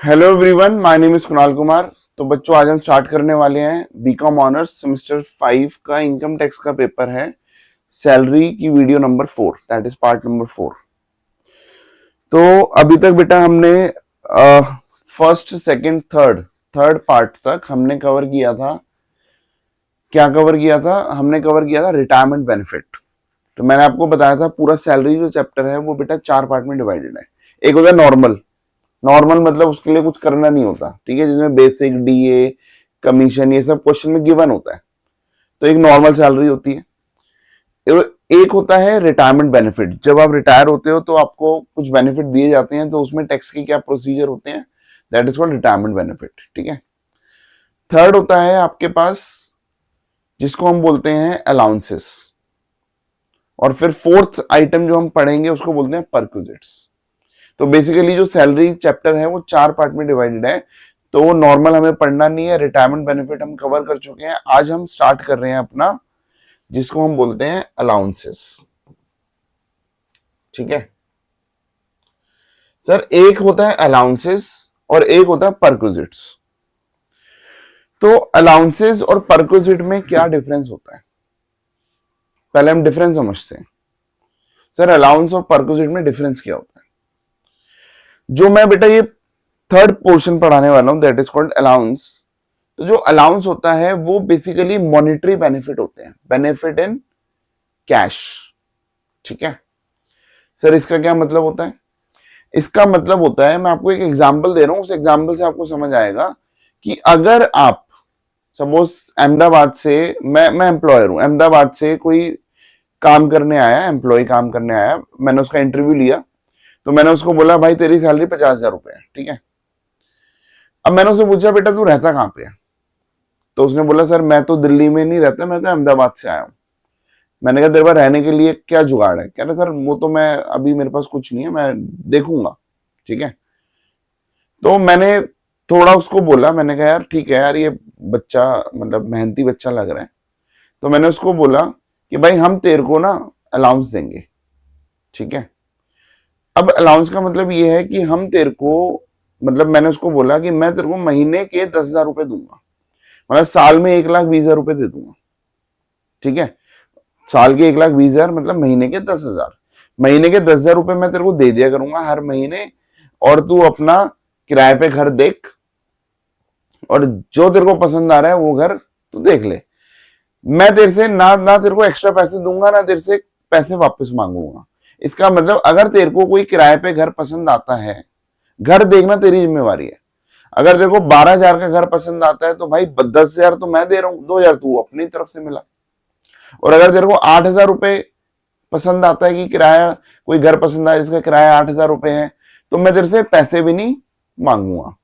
Hello everyone, my name is Kunal Kumar. तो बच्चों, आज हम स्टार्ट करने वाले हैं बीकॉम ऑनर्स सेमेस्टर 5 का इनकम टैक्स का पेपर है, सैलरी की video number 4, that is part number 4। तो अभी तक बेटा हमने फर्स्ट सेकंड थर्ड पार्ट तक हमने कवर किया था। क्या कवर किया था? हमने कवर किया था रिटायरमेंट बेनिफिट। तो मैंने आपको बताया था पूरा सैलरी जो चैप्टर है वो बेटा 4 पार्ट में डिवाइडेड है। एक होता है नॉर्मल मतलब उसके लिए कुछ करना नहीं होता, ठीक है, जिसमें बेसिक, डीए, कमीशन, ये सब क्वेश्चन में गिवन होता है। तो एक नॉर्मल सैलरी होती है। एक होता है रिटायरमेंट बेनिफिट। जब आप रिटायर होते हो तो आपको कुछ बेनिफिट दिए जाते हैं, तो उसमें टैक्स के क्या प्रोसीजर होते हैं, that is called retirement benefit, ठीक है। थर्ड होता है आपके पास जिसको हम बोलते हैं अलाउंसेस, और फिर फोर्थ आइटम जो हम पढ़ेंगे उसको बोलते हैं परक्विजिट्स। तो बेसिकली जो सैलरी चैप्टर है वो 4 पार्ट में डिवाइडेड है। तो वो नॉर्मल हमें पढ़ना नहीं है, रिटायरमेंट बेनिफिट हम कवर कर चुके हैं। आज हम स्टार्ट कर रहे हैं अपना जिसको हम बोलते हैं अलाउंसेस, ठीक है। सर, एक होता है अलाउंसेस और एक होता है परक्विजिट्स। तो अलाउंसेस और परक्विजिट में क्या डिफरेंस होता है, पहले हम डिफरेंस समझते हैं। सर, अलाउंस और परक्विजिट में डिफरेंस क्या होता है? जो मैं बेटा ये थर्ड पोर्शन पढ़ाने वाला हूं, दैट इज कॉल्ड अलाउंस। तो जो अलाउंस होता है वो बेसिकली मॉनिटरी बेनिफिट होते हैं, बेनिफिट इन कैश, ठीक है। सर, इसका क्या मतलब होता है? इसका मतलब होता है, मैं आपको एक एग्जांपल दे रहा हूं, उस एग्जांपल से आपको समझ आएगा कि अगर आप सपोज अहमदाबाद से, मैं एम्प्लॉयर हूं, अहमदाबाद से कोई काम करने आया, एम्प्लॉय काम करने आया, मैंने उसका इंटरव्यू लिया। तो मैंने उसको बोला भाई तेरी सैलरी 50,000 रुपए है, ठीक है। अब मैंने उससे पूछा बेटा तू रहता कहाँ पे है? तो उसने बोला सर मैं तो दिल्ली में नहीं रहता, मैं तो अहमदाबाद से आया हूँ। मैंने कहा तेरे पास रहने के लिए क्या जुगाड़ है? कह रहा सर वो तो मैं अभी मेरे पास कुछ नहीं है, मैं देखूंगा, ठीक है। तो मैंने थोड़ा उसको बोला, मैंने कहा यार ठीक है यार, ये बच्चा मतलब मेहनती बच्चा लग रहा है। तो मैंने उसको बोला कि भाई हम तेरे को ना अलाउंस देंगे, ठीक है। अब अलाउंस का मतलब ये है कि हम तेरे को, मतलब मैंने उसको बोला कि मैं तेरे को महीने के 10,000 रुपए दूंगा, मतलब साल में 1,20,000 रुपए दे दूंगा, ठीक है। साल के 1,20,000 मतलब महीने के 10,000। महीने के 10,000 रुपए मैं तेरे को दे दिया करूंगा हर महीने, और तू अपना किराए पे घर देख, और जो तेरे को पसंद आ रहा है वो घर तू देख ले। मैं तेरे से ना तेरे को एक्स्ट्रा पैसे दूंगा, ना तेरे से पैसे वापस मांगूंगा। इसका मतलब अगर तेरे को कोई किराए पे घर पसंद आता है, घर देखना तेरी जिम्मेवारी है। अगर तेरे को 12,000 का घर पसंद आता है तो भाई 10,000 तो मैं दे रहा हूं, 2,000 तू अपनी तरफ से मिला। और अगर तेरे को 8,000 रुपए पसंद आता है कि किराया, कोई घर पसंद आया जिसका किराया 8,000 रुपए है, तो मैं तेरे से पैसे भी नहीं मांगूंगा।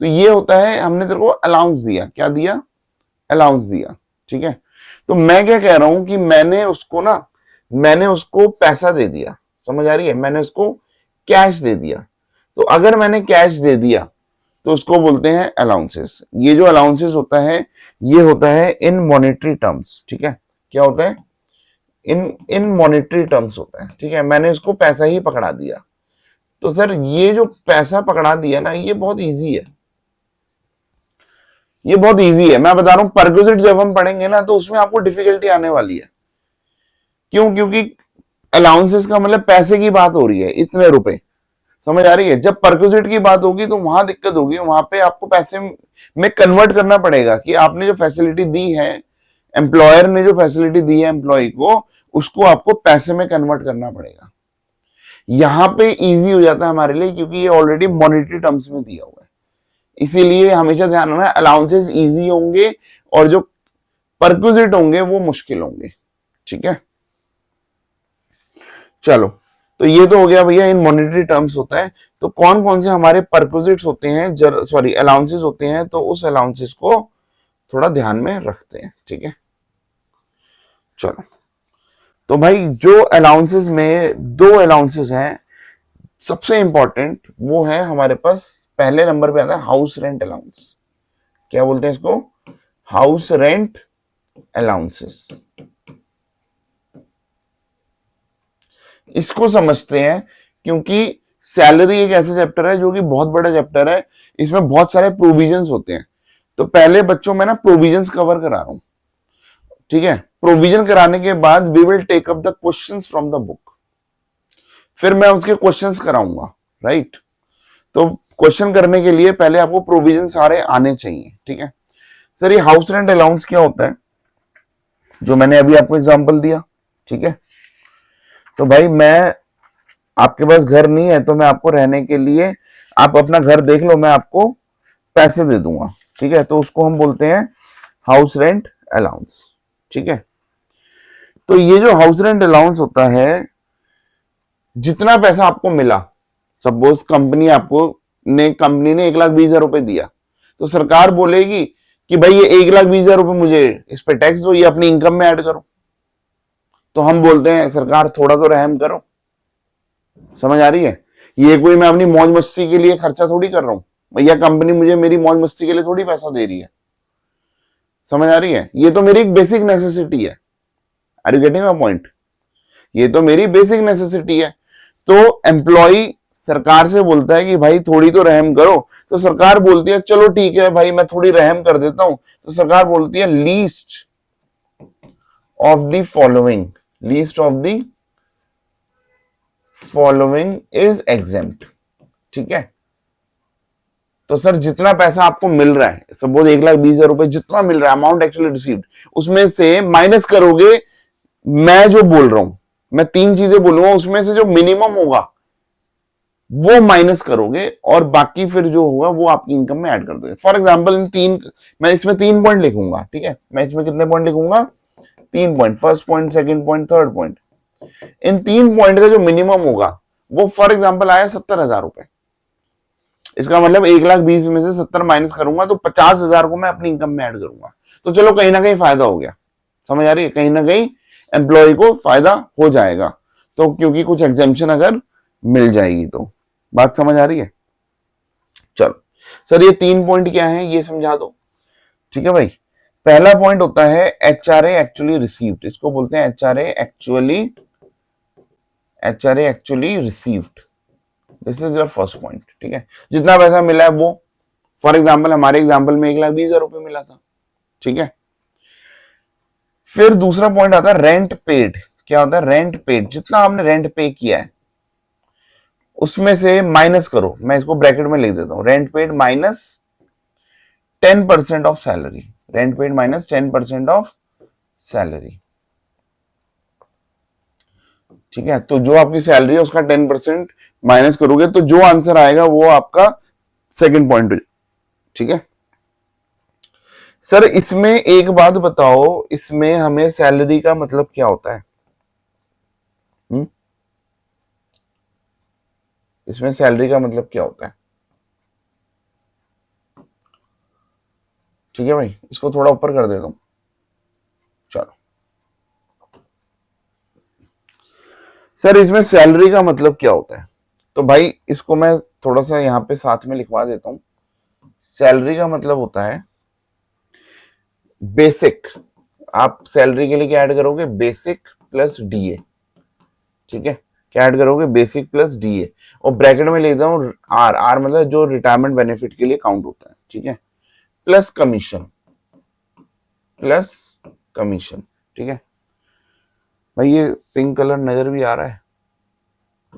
तो ये होता है, हमने तेरे को अलाउंस दिया। क्या दिया? अलाउंस दिया, ठीक है। तो मैं क्या कह रहा हूं कि मैंने उसको पैसा दे दिया, समझ आ रही है? मैंने उसको कैश दे दिया। तो अगर मैंने कैश दे दिया तो उसको बोलते हैं अलाउंसेस। ये जो अलाउंसेस होता है ये होता है इन मॉनेटरी टर्म्स, ठीक है। क्या होता है? इन मॉनेटरी टर्म्स होता है, ठीक है। मैंने उसको पैसा ही पकड़ा दिया। तो सर ये जो पैसा पकड़ा दिया ना, ये बहुत इजी है, ये बहुत इजी है। मैं बता रहा हूं, परक्विजिट जब हम पढ़ेंगे ना तो उसमें आपको डिफिकल्टी आने वाली है। क्यों? क्योंकि अलाउंसेस का मतलब पैसे की बात हो रही है, इतने रुपए, समझ आ रही है? जब परक्विजिट की बात होगी तो वहां दिक्कत होगी, वहां पे आपको पैसे में कन्वर्ट करना पड़ेगा कि आपने जो फैसिलिटी दी है, एम्प्लॉयर ने जो फैसिलिटी दी है एम्प्लॉय को, उसको आपको पैसे में कन्वर्ट करना पड़ेगा। यहां पे इजी हो जाता है हमारे लिए क्योंकि ये ऑलरेडी मॉनेटरी टर्म्स में दिया हुआ है। इसीलिए हमेशा ध्यान रखना, अलाउंसेस इजी होंगे और जो परक्विजिट होंगे वो मुश्किल होंगे, ठीक है। चलो, तो ये तो हो गया भैया, इन मॉनेटरी टर्म्स होता है। तो कौन कौन से हमारे परक्विजिट्स होते हैं, सॉरी अलाउंसेस होते हैं, तो उस अलाउंसेस को थोड़ा ध्यान में रखते हैं, ठीक है। चलो, तो भाई जो अलाउंसेस में दो अलाउंसेस हैं, सबसे इंपॉर्टेंट वो है हमारे पास, पहले नंबर पे आता है हाउस रेंट अलाउंस। क्या बोलते हैं इसको? House rent allowances. इसको समझते हैं क्योंकि सैलरी एक ऐसा चैप्टर है जो कि बहुत बड़ा चैप्टर है, इसमें बहुत सारे प्रोविजंस होते हैं। तो पहले बच्चों में ना प्रोविजंस कवर करा रहा हूं, ठीक है। प्रोविजन कराने के बाद we will take up the questions from the book, फिर मैं उसके क्वेश्चंस कराऊंगा, राइट। तो क्वेश्चन करने के लिए पहले आपको प्रोविजन सारे आने चाहिए, ठीक है। सर ये हाउस रेंट अलाउंस क्या होता है, जो मैंने अभी आपको एग्जांपल दिया, ठीक है। तो भाई मैं, आपके पास घर नहीं है तो मैं आपको रहने के लिए, आप अपना घर देख लो, मैं आपको पैसे दे दूंगा, ठीक है। तो उसको हम बोलते हैं हाउस रेंट अलाउंस, ठीक है। तो ये जो हाउस रेंट अलाउंस होता है, जितना पैसा आपको मिला, सपोज कंपनी ने 1,20,000 रुपए दिया, तो सरकार बोलेगी कि भाई ये 1,20,000 रुपए मुझे इस पे टैक्स दो, ये अपनी इनकम में ऐड करो। तो हम बोलते हैं सरकार थोड़ा तो रहम करो। समझ आ रही है? ये कोई मैं अपनी मौज मस्ती के लिए खर्चा थोड़ी कर रहा हूं भैया, कंपनी मुझे मेरी मौज मस्ती के लिए थोड़ी पैसा दे रही है। समझ आ रही है? ये तो मेरी एक बेसिक नेसेसिटी है। Are you getting my point? ये तो मेरी बेसिक नेसेसिटी है। तो एम्प्लॉय सरकार से बोलता है कि भाई थोड़ी तो रहम करो, तो सरकार बोलती है चलो ठीक है भाई मैं थोड़ी रहम कर देता हूं। तो सरकार बोलती है least of the following, least of the following is exempt, ठीक है। तो सर जितना पैसा आपको मिल रहा है, सपोज 1,20,000 रुपए जितना मिल रहा है, अमाउंट एक्चुअली रिसीव्ड, उसमें से माइनस करोगे, मैं जो बोल रहा हूं, मैं 3 चीजें बोलूंगा, उसमें से जो मिनिमम होगा वो माइनस करोगे और बाकी फिर जो होगा वो आपकी इनकम में ऐड कर दोगे। फॉर एग्जांपल मैं इसमें 3 पॉइंट लिखूंगा, ठीक है। मैं इसमें कितने पॉइंट लिखूंगा? 3 point, first point, second point, third point. इन 3 पॉइंट का जो मिनिमम होगा वो फॉर एग्जांपल आया 70,000 रुपए। इसका मतलब 1,20,000 में से 70 माइनस करूंगा तो 50,000 को मैं अपनी इनकम में ऐड करूंगा। तो चलो कहीं ना कहीं फायदा हो गया। समझ आ रही है? कहीं ना कहीं एम्प्लॉय को फायदा हो जाएगा, तो क्योंकि कुछ एग्जेम्पशन अगर मिल जाएगी तो। बात समझ आ रही है? चलो सर ये 3 पॉइंट क्या है ये समझा दो, ठीक है भाई। पहला पॉइंट होता है एचआरए एक्चुअली रिसीव्ड, इसको बोलते हैं HRA actually received. This is your first point, ठीक है। जितना पैसा मिला है वो, फॉर एग्जाम्पल हमारे एग्जाम्पल में 1,20,000 रुपए मिला था, ठीक है। फिर दूसरा पॉइंट आता है रेंट पेड। क्या होता है? रेंट पेड, जितना आपने रेंट पे किया है उसमें से माइनस करो। मैं इसको ब्रैकेट में लिख देता हूं, rent paid minus 10% of salary, rent paid minus 10% of salary, ठीक है। तो जो आपकी सैलरी है उसका 10% माइनस करोगे तो जो आंसर आएगा वो आपका सेकंड पॉइंट, ठीक है। सर इसमें एक बात बताओ, इसमें हमें सैलरी का मतलब क्या होता है? इसमें सैलरी का मतलब क्या होता है? ठीक है भाई, इसको थोड़ा ऊपर कर देता हूं। चलो सर इसमें सैलरी का मतलब क्या होता है? तो भाई इसको मैं थोड़ा सा यहां पे साथ में लिखवा देता हूं। सैलरी का मतलब होता है बेसिक। आप सैलरी के लिए क्या ऐड करोगे? बेसिक प्लस डीए, ठीक है। क्या ऐड करोगे? बेसिक प्लस डीए, और ब्रैकेट में लिखता हूं आर मतलब जो रिटायरमेंट बेनिफिट के लिए काउंट होता है, ठीक है। प्लस कमीशन, ठीक है भाई। ये पिंक कलर नजर भी आ रहा है,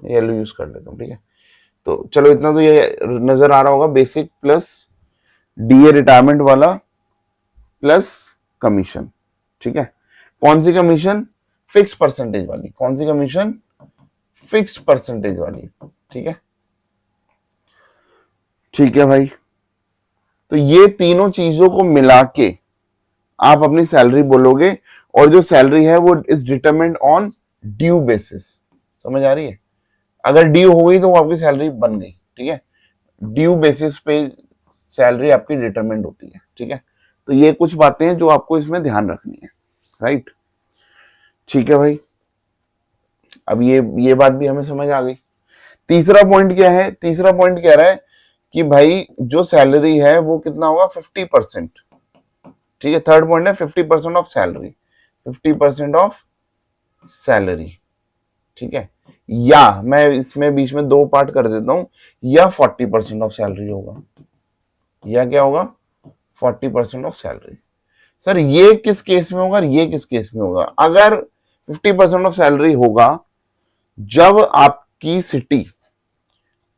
येलो यूज कर लेता हूं, ठीक है। तो चलो इतना तो ये नजर आ रहा होगा, बेसिक प्लस डीए रिटायरमेंट वाला प्लस कमीशन, ठीक है। कौन सी कमीशन? फिक्स परसेंटेज वाली। कौन सी कमीशन? फिक्स परसेंटेज वाली, ठीक है। ठीक है भाई, तो ये तीनों चीजों को मिला के आप अपनी सैलरी बोलोगे, और जो सैलरी है वो is determined on due basis. समझ आ रही है? अगर ड्यू हो गई तो वो आपकी सैलरी बन गई, ठीक है। ड्यू बेसिस पे सैलरी आपकी डिटरमाइंड होती है, ठीक है। तो ये कुछ बातें हैं जो आपको इसमें ध्यान रखनी है, राइट। ठीक है भाई, अब ये बात भी हमें समझ आ गई। तीसरा पॉइंट क्या है? तीसरा पॉइंट कह रहा है कि भाई जो सैलरी है वो कितना होगा? 50%, ठीक है। थर्ड पॉइंट है 50% ऑफ सैलरी, 50% ऑफ सैलरी, ठीक है। या मैं इसमें बीच में दो पार्ट कर देता हूं, या 40% ऑफ सैलरी होगा, या क्या होगा 40% ऑफ सैलरी। सर ये किस केस में होगा और ये किस केस में होगा? अगर 50% ऑफ सैलरी होगा जब आपकी सिटी,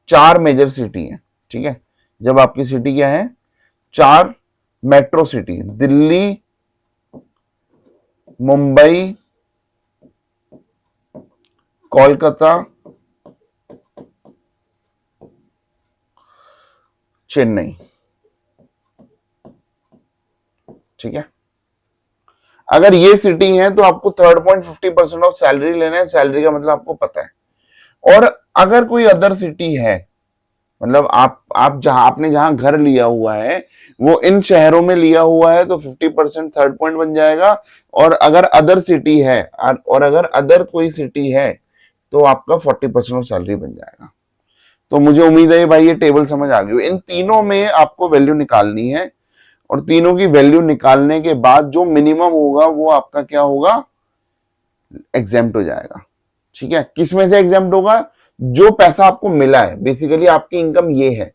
चार मेजर सिटी है, ठीक है, जब आपकी सिटी क्या है, चार मेट्रो सिटी, दिल्ली, मुंबई, कोलकाता, चेन्नई, ठीक है। अगर ये सिटी है तो आपको 3.50% ऑफ सैलरी लेना है, सैलरी का मतलब आपको पता है। और अगर कोई अदर सिटी है, मतलब आप जहां आपने जहां घर लिया हुआ है वो इन शहरों में लिया हुआ है तो 50% थर्ड पॉइंट बन जाएगा। और अगर अदर सिटी है, और अगर अदर कोई सिटी है तो आपका 40% ऑफ सैलरी बन जाएगा। तो मुझे उम्मीद है भाई ये टेबल समझ आ गई। इन तीनों में आपको वैल्यू निकालनी है, और तीनों की वैल्यू निकालने के बाद जो मिनिमम होगा वो आपका क्या होगा, एग्जेम्प्ट हो जाएगा। ठीक है, किस में से एग्जेम्प्ट होगा? जो पैसा आपको मिला है, बेसिकली आपकी इनकम ये है,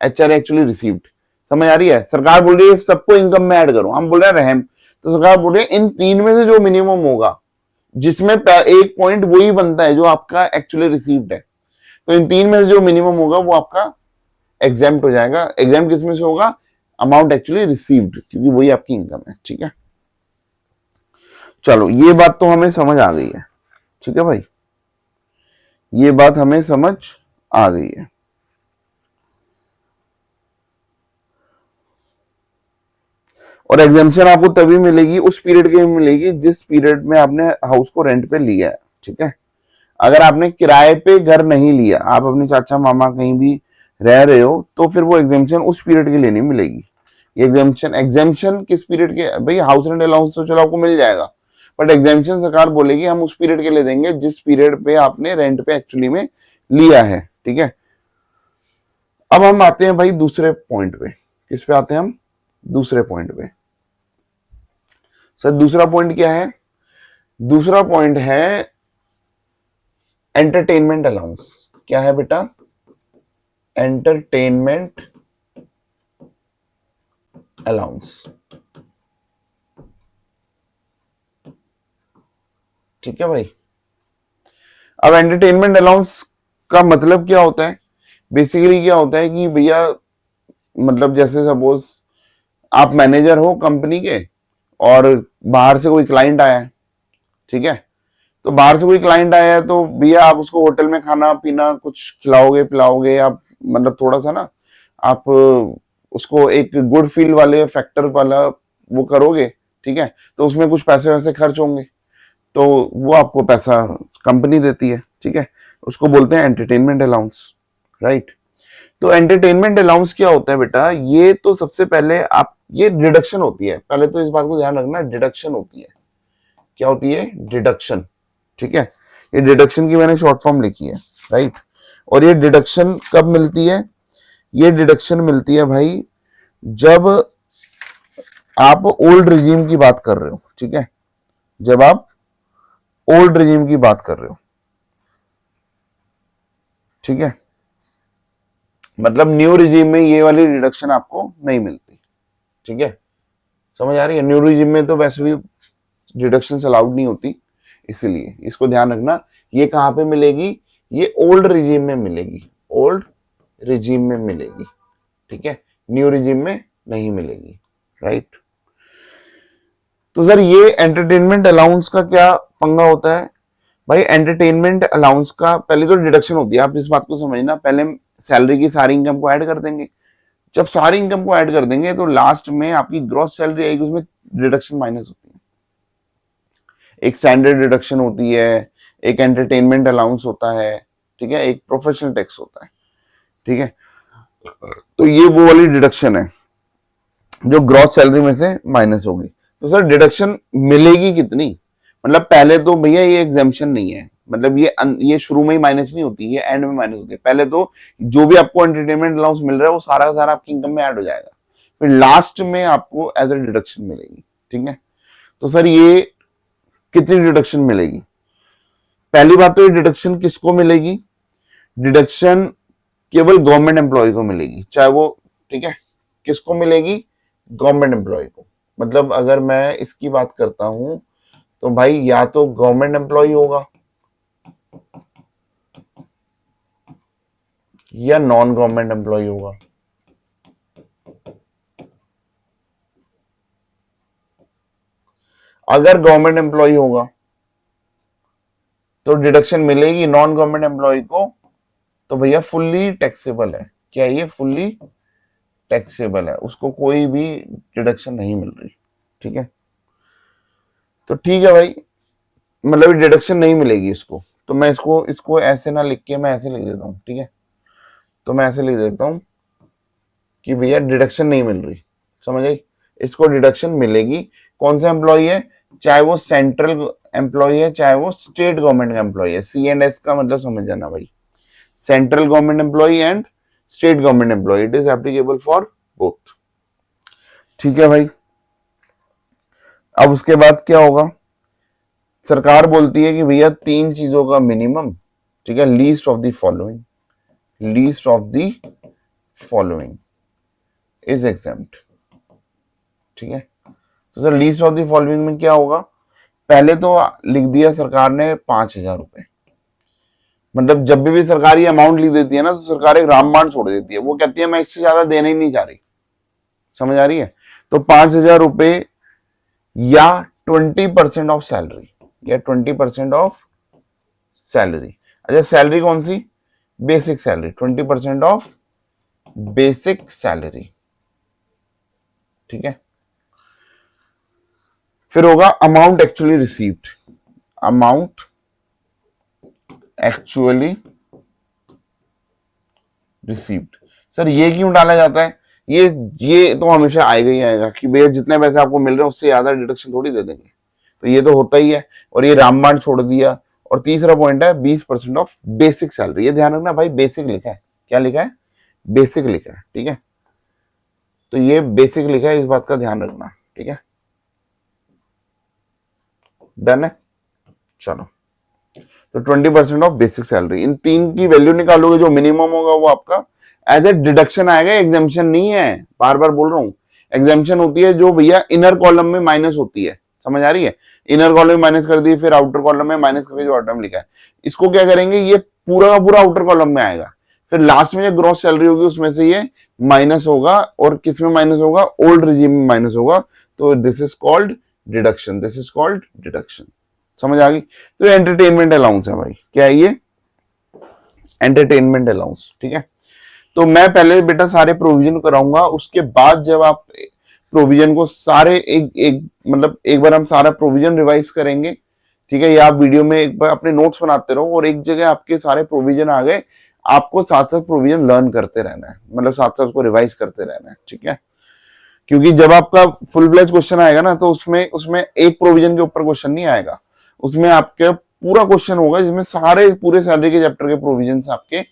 HR एक्चुअली रिसीव्ड। समझ आ रही है? सरकार बोल रही है सबको इनकम में ऐड करो, हम बोल रहे हैं रहम, तो सरकार बोल रही है इन तीन में से जो मिनिमम होगा, जिसमें एक पॉइंट वही बनता है जो आपका एक्चुअली रिसीव्ड है, तो इन तीन में से जो मिनिमम होगा वो आपका एग्जेम्प्ट हो जाएगा। एग्जेम्प्ट किसमें से होगा? अमाउंट एक्चुअली रिसीव्ड, क्योंकि वही आपकी इनकम है। ठीक है, चलो ये बात तो हमें समझ आ गई है। ठीक है भाई, ये बात हमें समझ आ गई है। और एग्जेम्पशन आपको तभी मिलेगी, उस पीरियड की मिलेगी जिस पीरियड में आपने हाउस को रेंट पे लिया है। ठीक है, अगर आपने किराए पे घर नहीं लिया, आप अपने चाचा मामा कहीं भी रह रहे हो, तो फिर वो एग्जेम्पशन उस पीरियड के लिए नहीं मिलेगी। ये एग्जेम्पशन किस पीरियड के? भाई हाउस रेंट अलाउंस तो चलो आपको मिल जाएगा, बट एग्जेम्पशन सरकार बोलेगी हम उस पीरियड के लिए देंगे जिस पीरियड पे आपने रेंट पे एक्चुअली में लिया है। ठीक है, अब हम आते हैं भाई दूसरे पॉइंट पे। किस पे आते हैं हम? दूसरे पॉइंट पे। सर दूसरा पॉइंट क्या है? दूसरा पॉइंट है एंटरटेनमेंट अलाउंस। क्या है बेटा? Entertainment allowance. ठीक है भाई, अब एंटरटेनमेंट अलाउंस का मतलब क्या होता है? बेसिकली क्या होता है कि भैया, मतलब जैसे सपोज आप मैनेजर हो कंपनी के और बाहर से कोई क्लाइंट आया है, ठीक है, तो बाहर से कोई क्लाइंट आया है तो भैया आप उसको होटल में खाना पीना कुछ खिलाओगे पिलाओगे, आप मतलब थोड़ा सा ना आप उसको एक गुड फील वाले फैक्टर वाला वो करोगे। ठीक है, तो उसमें कुछ पैसे वैसे खर्च होंगे, तो वो आपको पैसा कंपनी देती है। ठीक है, उसको बोलते हैं एंटरटेनमेंट अलाउंस, राइट। तो एंटरटेनमेंट अलाउंस क्या होता है बेटा? ये तो सबसे पहले आप, ये डिडक्शन होती है, पहले तो इस बात को ध्यान रखना, डिडक्शन होती है। क्या होती है? डिडक्शन। ठीक है, ये डिडक्शन की मैंने शॉर्ट फॉर्म लिखी है, राइट। और ये डिडक्शन कब मिलती है? ये डिडक्शन मिलती है भाई जब आप ओल्ड रिजीम की बात कर रहे हो। ठीक है, जब आप ओल्ड रिजीम की बात कर रहे हो, ठीक है, मतलब न्यू रिजीम में ये वाली डिडक्शन आपको नहीं मिलती। ठीक है, समझ आ रही है? न्यू रिजीम में तो वैसे भी डिडक्शन अलाउड नहीं होती, इसीलिए इसको ध्यान रखना। ये कहां पे मिलेगी? ये ओल्ड रिजीम में मिलेगी, ओल्ड रिजीम में मिलेगी। ठीक है, न्यू रिजीम में नहीं मिलेगी, राइट। तो सर ये एंटरटेनमेंट अलाउंस का क्या पंगा होता है? भाई एंटरटेनमेंट अलाउंस का पहले तो डिडक्शन होती है, आप इस बात को समझना। पहले सैलरी की सारी इनकम को ऐड कर देंगे, जब सारी इनकम को ऐड कर देंगे तो लास्ट में आपकी ग्रॉस सैलरी आएगी, उसमें डिडक्शन माइनस होती है। एक स्टैंडर्ड डिडक्शन होती है, एक एंटरटेनमेंट अलाउंस होता है, ठीक है, एक प्रोफेशनल टैक्स होता है। ठीक है, तो ये वो वाली डिडक्शन है जो ग्रॉस सैलरी में से माइनस होगी। तो सर डिडक्शन मिलेगी कितनी? मतलब पहले तो भैया ये एग्जाम्पशन नहीं है, मतलब ये शुरू में ही माइनस नहीं होती, ये एंड में माइनस होती है। पहले तो जो भी आपको एंटरटेनमेंट अलाउंस मिल रहा है वो सारा का सारा आपकी इनकम में ऐड हो जाएगा, फिर लास्ट में आपको एज ए डिडक्शन मिलेगी। ठीक है, तो सर ये कितनी डिडक्शन मिलेगी? पहली बात तो ये डिडक्शन किसको मिलेगी, डिडक्शन केवल गवर्नमेंट एम्प्लॉय को मिलेगी, चाहे वो, ठीक है, किसको मिलेगी, गवर्नमेंट एम्प्लॉय को। मतलब अगर मैं इसकी बात करता हूं तो भाई या तो गवर्नमेंट एम्प्लॉय होगा या नॉन गवर्नमेंट एम्प्लॉय होगा। अगर गवर्नमेंट एम्प्लॉय होगा तो डिडक्शन मिलेगी, नॉन गवर्नमेंट एम्प्लॉय को तो भैया फुल्ली टैक्सेबल है। क्या ये फुल्ली टैक्सेबल है, उसको कोई भी डिडक्शन नहीं मिल रही, ठीक है। तो ठीक है भाई, मतलब डिडक्शन नहीं मिलेगी इसको, तो मैं इसको इसको ऐसे ना लिख के मैं ऐसे लिख देता हूँ, ठीक है। तो मैं ऐसे लिख देता हूँ कि भैया डिडक्शन नहीं मिल रही, समझ आई। इसको डिडक्शन मिलेगी, कौन सा एम्प्लॉय है, चाहे वो सेंट्रल एम्प्लॉय है चाहे वो स्टेट गवर्नमेंट का एम्प्लॉय है। सी एंड एस का मतलब समझ जाना भाई, central government employ and state government employ, it is applicable for both, ठीक है भाई। अब उसके बाद क्या होगा, सरकार बोलती है कि भैया तीन चीजों का मिनिमम, ठीक है, least of the following, least of the following is exempt, ठीक है। तो sir least of the following में क्या होगा, पहले तो लिख दिया सरकार ने 5,000 रुपए। मतलब जब भी सरकार ये अमाउंट लिख देती है ना तो सरकार एक रामबाण छोड़ देती है, वो कहती है मैं इससे ज्यादा देने ही नहीं जा रही, समझ आ रही है। तो 5,000 रुपए या 20% ऑफ सैलरी, या 20% ऑफ सैलरी। अच्छा सैलरी कौन सी, basic salary, 20% of basic salary, ठीक है। फिर होगा amount actually received, amount actually received. Sir ये क्यों डाला जाता है, ये तो हमेशा आएगा ही आएगा कि भैया जितने पैसे आपको मिल रहे हैं उससे ज्यादा डिडक्शन थोड़ी दे देंगे, तो ये तो होता ही है। और ये रामबाण छोड़ दिया। और तीसरा पॉइंट है 20% ऑफ बेसिक सैलरी, ये ध्यान रखना भाई, बेसिक लिखा है, क्या लिखा है, बेसिक लिखा है, ठीक है। तो ये बेसिक लिखा है, इस बात का ध्यान रखना, ठीक है। डन है, चलो। तो 20% ऑफ बेसिक सैलरी, इन तीन की वैल्यू निकालोगे, जो मिनिमम होगा वो आपका एज ए डिडक्शन आएगा, एग्जाम्पशन नहीं है, बार बार बोल रहा हूं। एग्जाम्पशन होती है जो भैया इनर कॉलम में माइनस होती है, समझ आ रही है। इनर कॉलम में माइनस कर दी, फिर आउटर कॉलम में माइनस करके जो आउटर लिखा है, इसको क्या करेंगे, ये पूरा का पूरा आउटर कॉलम में आएगा, फिर लास्ट में जो ग्रॉस सैलरी होगी उसमें से ये माइनस होगा, और किस में माइनस होगा, ओल्ड रिजीम में माइनस होगा। तो this is called deduction, this is called deduction, समझ आ गई। तो एंटरटेनमेंट अलाउंस है भाई, क्या है ये, एंटरटेनमेंट अलाउंस, ठीक है। तो मैं पहले बेटा सारे प्रोविजन कराऊंगा, उसके बाद जब आप प्रोविजन को सारे एक एक मतलब एक बार हम सारा प्रोविजन रिवाइज करेंगे, ठीक है। या आप वीडियो में एक बार अपने नोट्स बनाते रहो और एक जगह आपके सारे प्रोविजन आ गए, आपको साथ साथ प्रोविजन लर्न करते रहना है, मतलब साथ साथ उसको रिवाइज करते रहना है, ठीक है। क्योंकि जब आपका फुल फ्लेज क्वेश्चन आएगा ना तो उसमें उसमें एक प्रोविजन के ऊपर क्वेश्चन नहीं आएगा, उसमें आपके पूरा क्वेश्चन होगा जिसमें सारे पूरे सैलरी के चैप्टर के प्रोविजन आपके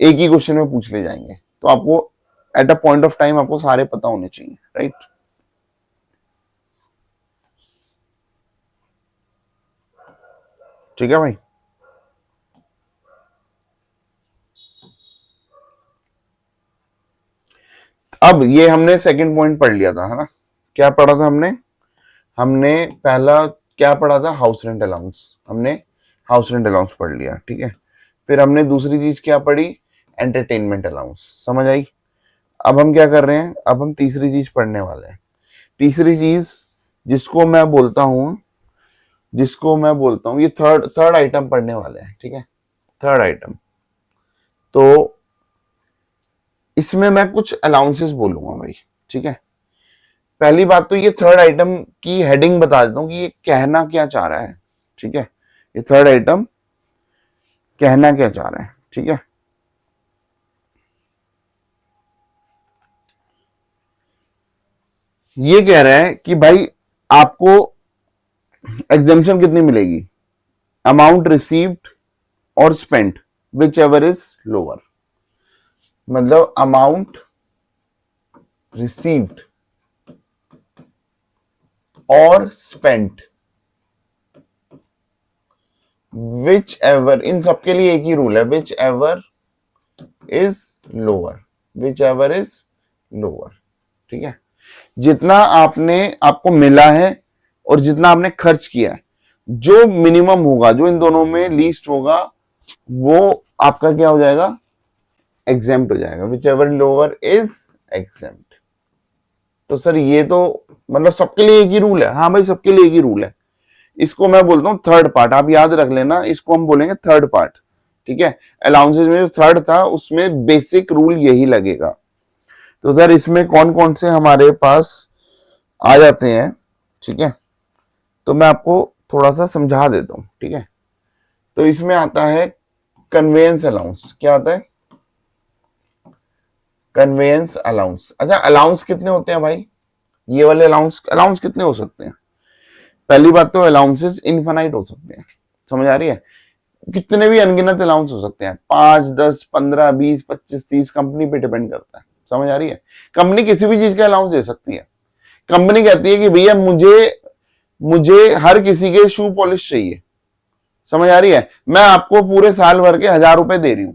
एक ही क्वेश्चन में पूछ ले जाएंगे। तो आपको at a point of time आपको सारे पता होने चाहिए, राइट। ठीक है भाई। अब ये हमने सेकंड पॉइंट पढ़ लिया था, है ना। क्या पढ़ा था हमने, हमने पहला क्या पढ़ा था, हाउस रेंट अलाउंस, हमने हाउस रेंट अलाउंस पढ़ लिया, ठीक है। फिर हमने दूसरी चीज क्या पढ़ी, एंटरटेनमेंट अलाउंस, समझ आई। अब हम क्या कर रहे हैं, अब हम तीसरी चीज पढ़ने वाले हैं। तीसरी चीज जिसको मैं बोलता हूं, ये थर्ड थर्ड आइटम पढ़ने वाले हैं, ठीक है। थर्ड आइटम, तो इसमें मैं कुछ अलाउंसेस बोलूंगा भाई, ठीक है। पहली बात तो ये थर्ड आइटम की हेडिंग बता देता हूं कि ये कहना क्या चाह रहा है, ठीक है। ये थर्ड आइटम कहना क्या चाह रहा है, ठीक है। ये कह रहा है कि भाई आपको एग्जेम्पशन कितनी मिलेगी, अमाउंट रिसीव्ड और spent which ever is lower. मतलब अमाउंट रिसीव्ड और स्पेंट विच एवर, इन सबके लिए एक ही रूल है, which ever is lower, which ever is lower. ठीक है, जितना आपको मिला है और जितना आपने खर्च किया है, जो मिनिमम होगा, जो इन दोनों में लीस्ट होगा, वो आपका क्या हो जाएगा, एग्जेम्प्ट हो जाएगा, which ever lower is exempt. तो सर ये तो मतलब सबके लिए एक ही रूल है? हाँ भाई, सबके लिए एक ही रूल है। इसको मैं बोलता हूँ थर्ड पार्ट, आप याद रख लेना, इसको हम बोलेंगे थर्ड पार्ट। ठीक है, अलाउंसेस में जो थर्ड था उसमें बेसिक रूल यही लगेगा। तो सर इसमें कौन कौन से हमारे पास आ जाते हैं, ठीक है, तो मैं आपको थोड़ा सा समझा देता हूं। ठीक है, तो इसमें आता है कन्वेयंस अलाउंस। क्या आता है? Conveyance allowance. अच्छा, अलाउंस कितने होते हैं भाई? ये वाले अलाउंस अलाउंस कितने हो सकते हैं? पहली बात तो अलाउंसेस इनफाइनाइट हो सकते हैं, समझ आ रही है? कितने भी अनगिनत अलाउंस हो सकते हैं, 5, 10, 15, 20, 25, 30, कंपनी पे डिपेंड करता है, समझ आ रही है? कंपनी किसी भी चीज का अलाउंस दे सकती है। कंपनी कहती है कि भैया मुझे मुझे हर किसी के शू पॉलिश चाहिए, समझ आ रही है, मैं आपको पूरे साल भर के 1000 रुपए दे रही हूं।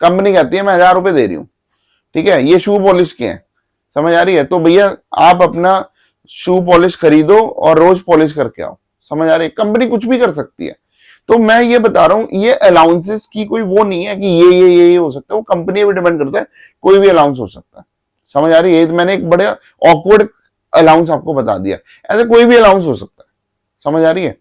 कंपनी कहती है मैं 1000 रुपए दे रही हूं, ठीक है, ये शू पॉलिश के हैं, समझ आ रही है, तो भैया आप अपना शू पॉलिश खरीदो और रोज पॉलिश करके आओ, समझ आ रही है? कंपनी कुछ भी कर सकती है। तो मैं ये बता रहा हूं, ये अलाउंसेस की कोई वो नहीं है कि ये हो सकता है, वो कंपनी पे डिपेंड करता है, कोई भी अलाउंस हो सकता है, समझ आ रही है? मैंने एक बड़े ऑकवर्ड अलाउंस आपको बता दिया, ऐसे कोई भी अलाउंस हो सकता है, समझ आ रही है?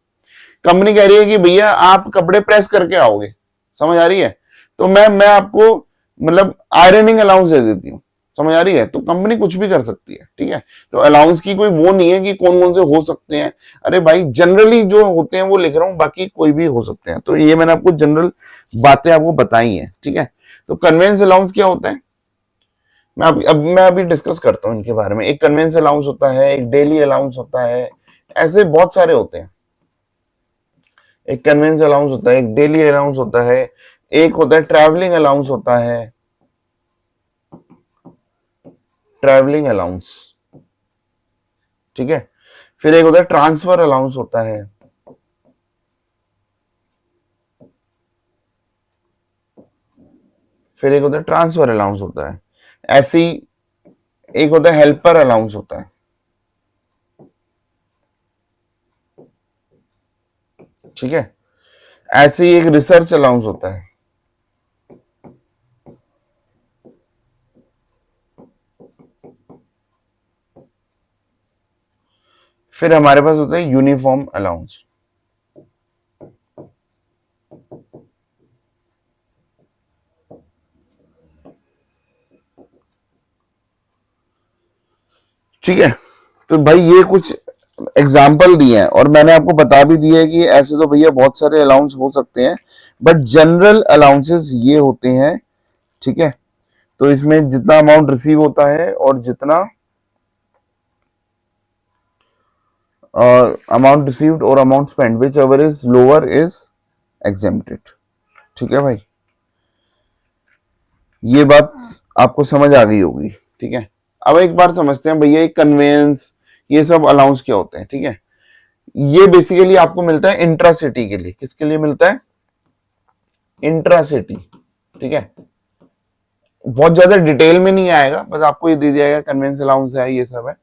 कंपनी कह रही है कि भैया आप कपड़े प्रेस करके आओगे, समझ आ रही है, तो मैं आपको मतलब आयरनिंग अलाउंस दे देती हूँ, समझ आ रही है? तो कंपनी कुछ भी कर सकती है, ठीक है? तो अलाउंस की कोई वो नहीं है कि कौन कौन से हो सकते हैं। अरे भाई, जनरली जो होते हैं वो लिख रहा हूं, बाकी कोई भी हो सकते हैं। तो ये मैंने आपको जनरल बातें आपको बताई हैं, ठीक है? तो कन्वेंस अलाउंस क्या होता है, मैं अभी डिस्कस करता हूं इनके बारे में। एक कन्वेंस अलाउंस होता है, एक डेली अलाउंस होता है, ऐसे बहुत सारे होते हैं। एक कन्वेंस अलाउंस होता है, एक डेली अलाउंस होता है, एक होता है ट्रैवलिंग अलाउंस होता है, ट्रैवलिंग अलाउंस, ठीक है? फिर एक होता है ट्रांसफर अलाउंस होता है, फिर एक होता है ट्रांसफर अलाउंस होता है, ऐसी एक होता है हेल्पर अलाउंस होता है, ठीक है? ऐसे ही एक रिसर्च अलाउंस होता है, फिर हमारे पास होता है यूनिफॉर्म अलाउंस। ठीक है, तो भाई ये कुछ एग्जाम्पल दिए हैं और मैंने आपको बता भी दिया है कि ऐसे तो भैया बहुत सारे अलाउंस हो सकते हैं, बट जनरल अलाउंसेस ये होते हैं, ठीक है? तो इसमें जितना अमाउंट रिसीव होता है और जितना अमाउंट रिसीव्ड और amount spend, whichever is lower is exempted. ठीक है भाई, ये बात आपको समझ आ गई होगी, ठीक है? अब एक बार समझते हैं भैया कन्वेंस, ये सब अलाउंस क्या होते हैं, ठीक है? ये बेसिकली आपको मिलता है इंट्रासिटी के लिए। किसके लिए मिलता है? इंट्रासिटी, ठीक है? बहुत ज्यादा डिटेल में नहीं आएगा, बस आपको ये दे दिया जाएगा कन्वेंस अलाउंस है, ये सब है,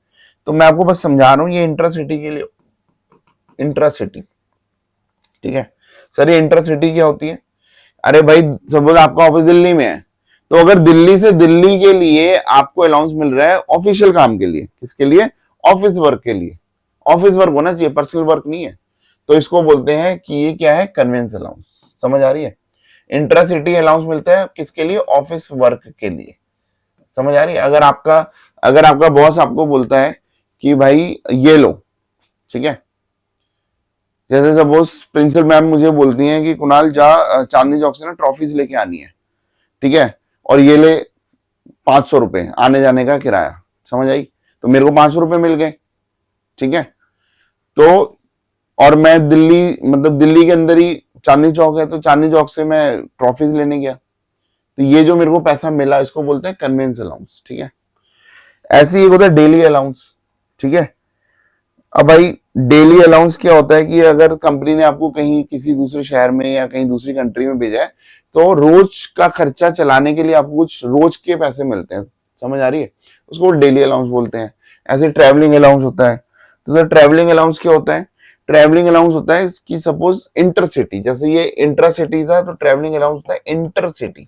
तो मैं आपको बस समझा रहा हूं ये इंट्रासिटी के लिए। इंट्रासिटी, ठीक है सर, ये इंट्रासिटी क्या होती है? अरे भाई, सपोज आपका ऑफिस दिल्ली में है, तो अगर दिल्ली से दिल्ली के लिए आपको अलाउंस मिल रहा है ऑफिशियल काम के लिए, किसके लिए? ऑफिस वर्क के लिए। ऑफिस वर्क होना चाहिए, पर्सनल वर्क नहीं है, तो इसको बोलते हैं कि ये क्या है? Convince allowance. समझ आ रही है? इंट्रासिटी अलाउंस मिलता है किसके लिए? ऑफिस वर्क के लिए। समझ आ रही है? अगर आपका बॉस आपको बोलता है कि भाई ये लो, ठीक है, जैसे सपोज प्रिंसिपल मैम मुझे बोलती हैं कि कुणाल जा चांदनी चौक से ना ट्रॉफीज लेके आनी है, ठीक है, और ये ले 500 रुपए आने जाने का किराया, समझ आई? तो मेरे को 500 रुपए मिल गए, ठीक है? तो और मैं दिल्ली, मतलब दिल्ली के अंदर ही चांदनी चौक है, तो चांदनी चौक से मैं ट्रॉफीज लेने गया, तो ये जो मेरे को पैसा मिला इसको बोलते हैं कन्वेंस अलाउंस, ठीक है? ऐसे ही होता है डेली अलाउंस, ठीक है? अब भाई डेली अलाउंस क्या होता है कि अगर कंपनी ने आपको कहीं किसी दूसरे शहर में या कहीं दूसरी कंट्री में भेजा है तो रोज का खर्चा चलाने के लिए आपको कुछ रोज के पैसे मिलते हैं, समझ आ रही है, उसको डेली अलाउंस बोलते हैं। ऐसे ट्रैवलिंग अलाउंस होता है। तो सर ट्रैवलिंग अलाउंस क्या होता है? ट्रैवलिंग अलाउंस होता है कि सपोज इंटरसिटी, जैसे ये इंट्रासिटी था तो ट्रैवलिंग अलाउंस होता है इंटरसिटी।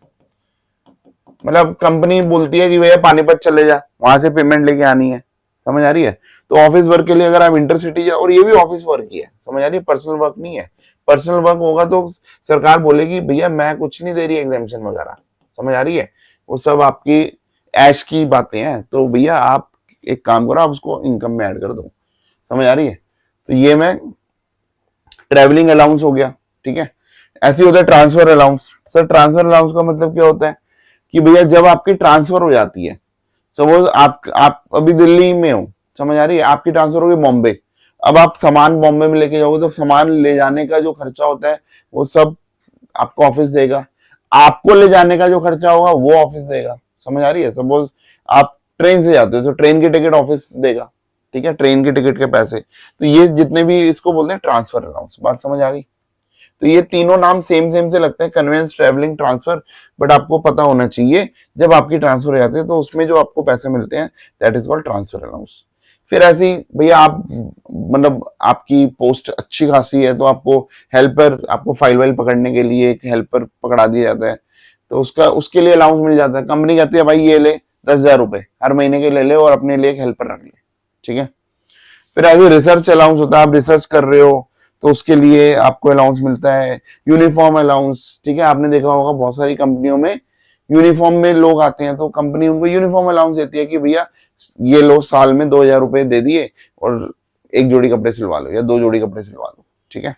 मतलब कंपनी बोलती है कि भैया पानीपत चले जा, वहां से पेमेंट लेके आनी है, समझ आ रही है। तो ऑफिस वर्क के लिए अगर आप इंटरसिटी जा, और ये भी ऑफिस वर्क ही है, समझ आ रही है, पर्सनल वर्क नहीं है। पर्सनल वर्क होगा तो सरकार बोलेगी भैया मैं कुछ नहीं दे रही एग्जामिशन वगैरह, समझ आ रही है, वो सब आपकी ऐश की बातें हैं। तो भैया आप एक काम करो, आप उसको इनकम में ऐड कर दो, समझ आ रही है। तो ये मैं ट्रेवलिंग अलाउंस हो गया, ठीक है। ऐसे होता है transfer allowance. Sir transfer allowance का मतलब क्या होता है कि भैया जब आपकी ट्रांसफर हो जाती है, सपोज आप अभी दिल्ली में हो, समझ आ रही है, आपकी ट्रांसफर होगी बॉम्बे, अब आप सामान बॉम्बे में लेके जाओगे तो सामान ले जाने का जो खर्चा होता है वो सब आपको ऑफिस देगा, आपको ले जाने का जो खर्चा होगा वो ऑफिस देगा, समझ आ रही है। सपोज आप ट्रेन से जाते हो तो ट्रेन की टिकट ऑफिस देगा, ठीक है, ट्रेन की टिकट के पैसे। तो ये जितने भी इसको बोलते हैं ट्रांसफर अलाउंस, बात समझ आ गई। तो ये तीनों नाम सेम सेम से लगते हैं, कन्वेंस, ट्रेवलिंग, ट्रांसफर, बट आपको पता होना चाहिए जब आपकी ट्रांसफर हो जाती है तो उसमें जो आपको पैसे मिलते हैं that is called transfer allowance. फिर ऐसी भैया आप मतलब आपकी पोस्ट अच्छी खासी है तो आपको हेल्पर, आपको फाइल वाइल पकड़ने के लिए एक हेल्पर पकड़ा दिया जाता है, तो उसका उसके लिए अलाउंस मिल जाता है। कंपनी कहती है भाई ये ले 10,000 रुपए हर महीने के ले ले और अपने लिए एक हेल्पर रख ले, ठीक है। फिर एज ए रिसर्च अलाउंस होता है, आप रिसर्च कर रहे हो तो उसके लिए आपको अलाउंस मिलता है। यूनिफॉर्म अलाउंस, ठीक है, आपने देखा होगा बहुत सारी कंपनियों में यूनिफॉर्म में लोग आते हैं तो कंपनी उनको यूनिफॉर्म अलाउंस देती है कि भैया ये लो साल में 2,000 रुपए दे दिए और एक जोड़ी कपड़े सिलवा लो या 2 जोड़ी कपड़े सिलवा लो, ठीक है,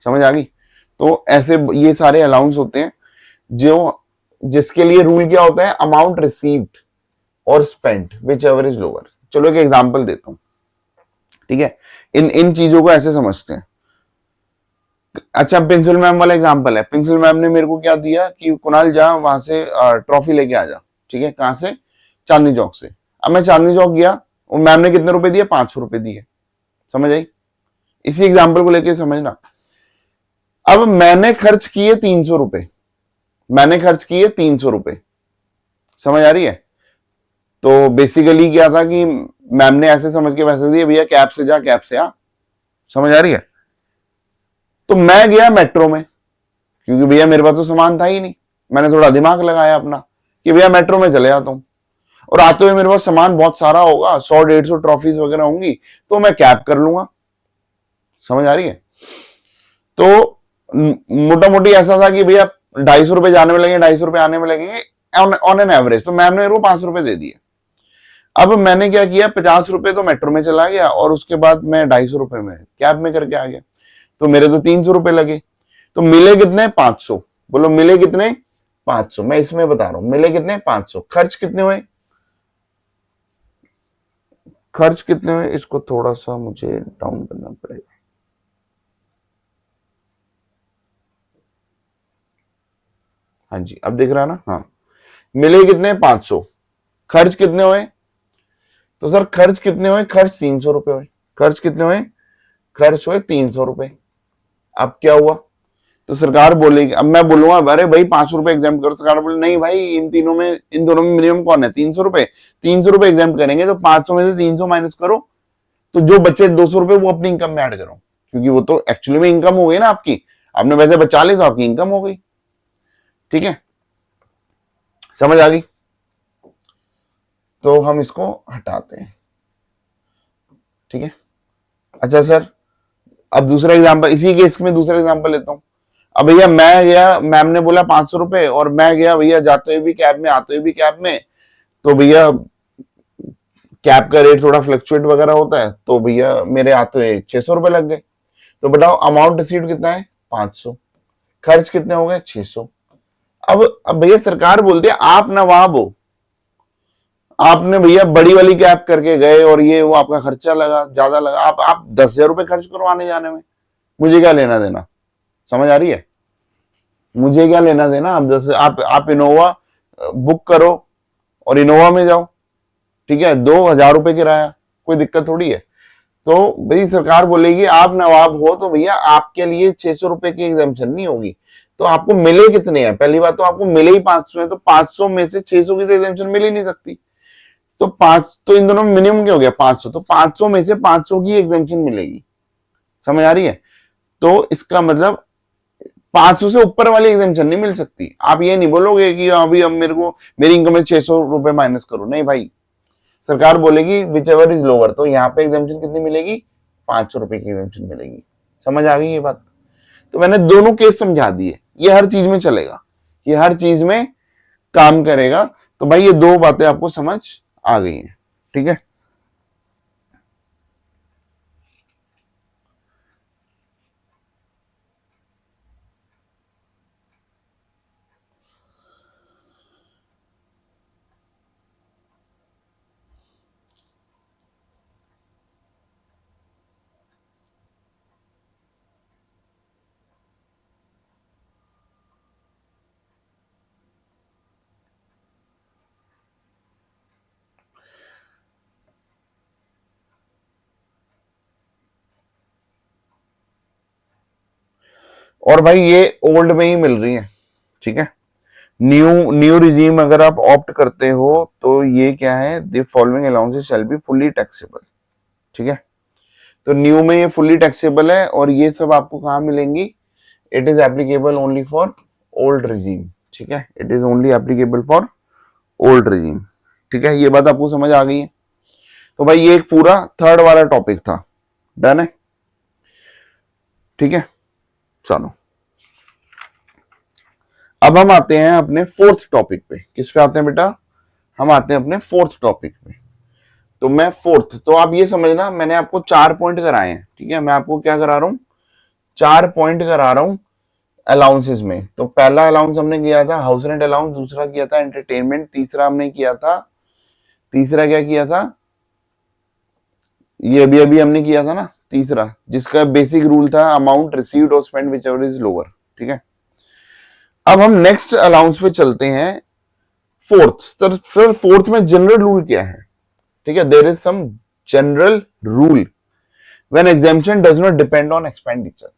समझ आ गई। तो ऐसे ये सारे अलाउंस होते हैं जो जिसके लिए रूल क्या होता है, अमाउंट रिसीव्ड और spent which ever is lower. चलो एक एग्जांपल देता हूं, ठीक है, इन इन चीजों को ऐसे समझते हैं। अच्छा पेंसिल मैम वाला एग्जांपल है, पेंसिल मैम ने मेरे को क्या दिया कि कुणाल जा वहां से ट्रॉफी लेके आ जा, ठीक है, कहां से, चांदनी चौक से। अब मैं चांदनी चौक गया और मैम ने कितने रुपए दिए, 500 रुपए दिए, समझ आई। इसी एग्जाम्पल को लेके समझना। अब मैंने खर्च किए 300 रुपए, मैंने खर्च किए 300 रुपए, समझ आ रही है। तो बेसिकली क्या था कि मैम ने ऐसे समझ के पैसे दिए भैया कैब से जा कैब से आ, समझ आ रही है। तो मैं गया मेट्रो में क्योंकि भैया मेरे पास तो सामान था ही नहीं, मैंने थोड़ा दिमाग लगाया अपना कि भैया मेट्रो में चले जाता हूं और आते हुए मेरे पास सामान बहुत सारा होगा, 100-150 ट्रॉफीज वगैरह होंगी तो मैं कैब कर लूंगा, समझ आ रही है। तो मोटा मोटी ऐसा था कि भैया 250 रुपए जाने में लगेंगे, 250 रुपए आने में लगेंगे ऑन एन एवरेज। तो मैम ने मेरे को 500 रुपए दे दिए। अब मैंने क्या किया, 50 रुपए तो मेट्रो में चला गया और उसके बाद मैं 250 रुपए में कैब में करके आ गया, तो मेरे तो 300 रुपए लगे। तो मिले कितने, 500। बोलो मिले कितने, 500। मैं इसमें बता रहा हूं मिले कितने, 500। खर्च कितने हुए, खर्च कितने हुए, इसको थोड़ा सा मुझे डाउन करना पड़ेगा। हाँ जी अब दिख रहा है ना, हाँ, मिले कितने, 500। खर्च कितने हुए, तो सर खर्च कितने हुए, खर्च 300 रुपए हुए। खर्च कितने हुए, खर्च हुए 300 रुपए। अब क्या हुआ, तो सरकार बोलेगी, अब मैं बोलूंगा अरे भाई 500 रुपए एग्जाम करो, सरकार बोले नहीं भाई इन तीनों में, इन दोनों में मिनिमम कौन है, 300 रुपए। 300 रुपए एग्जाम करेंगे तो 500 में से 300 माइनस करो, तो जो बचे 200 रुपए वो अपनी इनकम में ऐड करो, क्योंकि वो तो एक्चुअली में इनकम हो गई ना आपकी, आपने वैसे बचा ली तो आपकी इनकम हो गई, ठीक है, समझ आ गई। तो हम इसको हटाते हैं, ठीक है। अच्छा सर अब दूसरा एग्जांपल, इसी केस में दूसरा एग्जांपल लेता हूं। अब भैया मैं गया, मैम ने बोला 500 रुपए और मैं गया भैया जाते हुए भी कैब में आते हुए भी कैब में, तो भैया कैब का रेट थोड़ा फ्लक्चुएट वगैरह होता है, तो भैया मेरे आते हुए 600 रुपए लग गए। तो बताओ अमाउंट रिसीव्ड कितना है, 500। खर्च कितने हो गए, 600। अब भैया सरकार बोलती है आप ना वहां वो, आपने भैया बड़ी वाली कैब करके गए और ये वो आपका खर्चा लगा, ज्यादा लगा, आप 10,000 रुपए खर्च करो आने जाने में, मुझे क्या लेना देना, समझ आ रही है, मुझे क्या लेना देना। आप जैसे आप इनोवा बुक करो और इनोवा में जाओ, ठीक है, 2,000 रुपए किराया, कोई दिक्कत थोड़ी है। तो भाई सरकार बोलेगी आप नवाब हो तो भैया आपके लिए 600 रुपए की एग्जामेशन नहीं होगी। तो आपको मिले कितने हैं? पहली बात तो आपको मिले ही 500 है, तो 500 में से 600 की तो एग्जामेशन मिल ही नहीं सकती। तो पांच तो इन दोनों में मिनिमम क्या हो गया? 500। तो 500 में से 500 की एग्जामेशन मिलेगी। समझ आ रही है? तो इसका मतलब 500 से ऊपर वाली एग्जामेशन नहीं मिल सकती। आप ये नहीं बोलोगे कि अभी अब मेरे को मेरी इनकम में 600 रुपए माइनस करो, नहीं भाई। सरकार बोलेगी विच एवर इज लोअर, तो यहाँ पे एग्जामेशन कितनी मिलेगी? 500 रुपए की एग्जामेशन मिलेगी। समझ आ गई ये बात? तो मैंने दोनों केस समझा दिए, ये हर चीज में चलेगा, ये हर चीज में काम करेगा। तो भाई ये दो बातें आपको समझ आ गई हैं, ठीक है। और भाई ये ओल्ड में ही मिल रही है, ठीक है। न्यू न्यू रिजीम अगर आप ऑप्ट करते हो तो ये क्या है, the following allowances shall be fully taxable, ठीक है। तो न्यू में ये फुल्ली टैक्सेबल है, और ये सब आपको कहां मिलेंगी? It is applicable only for old regime, ठीक है। It is only applicable for old regime, ठीक है। ये बात आपको समझ आ गई है? तो भाई ये एक पूरा थर्ड वाला टॉपिक था, डन है, ठीक है। चलो अब हम आते हैं अपने फोर्थ टॉपिक पे। किस पे आते हैं बेटा? हम आते हैं अपने फोर्थ टॉपिक पे। तो मैं फोर्थ, तो आप ये समझना मैंने आपको 4 पॉइंट कराए हैं, ठीक है। मैं आपको क्या करा रहा हूं? 4 पॉइंट करा रहा हूं अलाउंसेस में। तो पहला अलाउंस हमने किया था हाउस रेंट अलाउंस, दूसरा किया था एंटरटेनमेंट, तीसरा हमने किया था, तीसरा क्या किया था? ये अभी अभी हमने किया था ना तीसरा, जिसका बेसिक रूल था अमाउंट रिसीव्ड और spend whichever is lower, ठीक है। अब हम नेक्स्ट अलाउंस पे चलते हैं, फोर्थ। सर फोर्थ में जनरल रूल क्या है? ठीक है, there is some general rule when exemption does not depend on expenditure.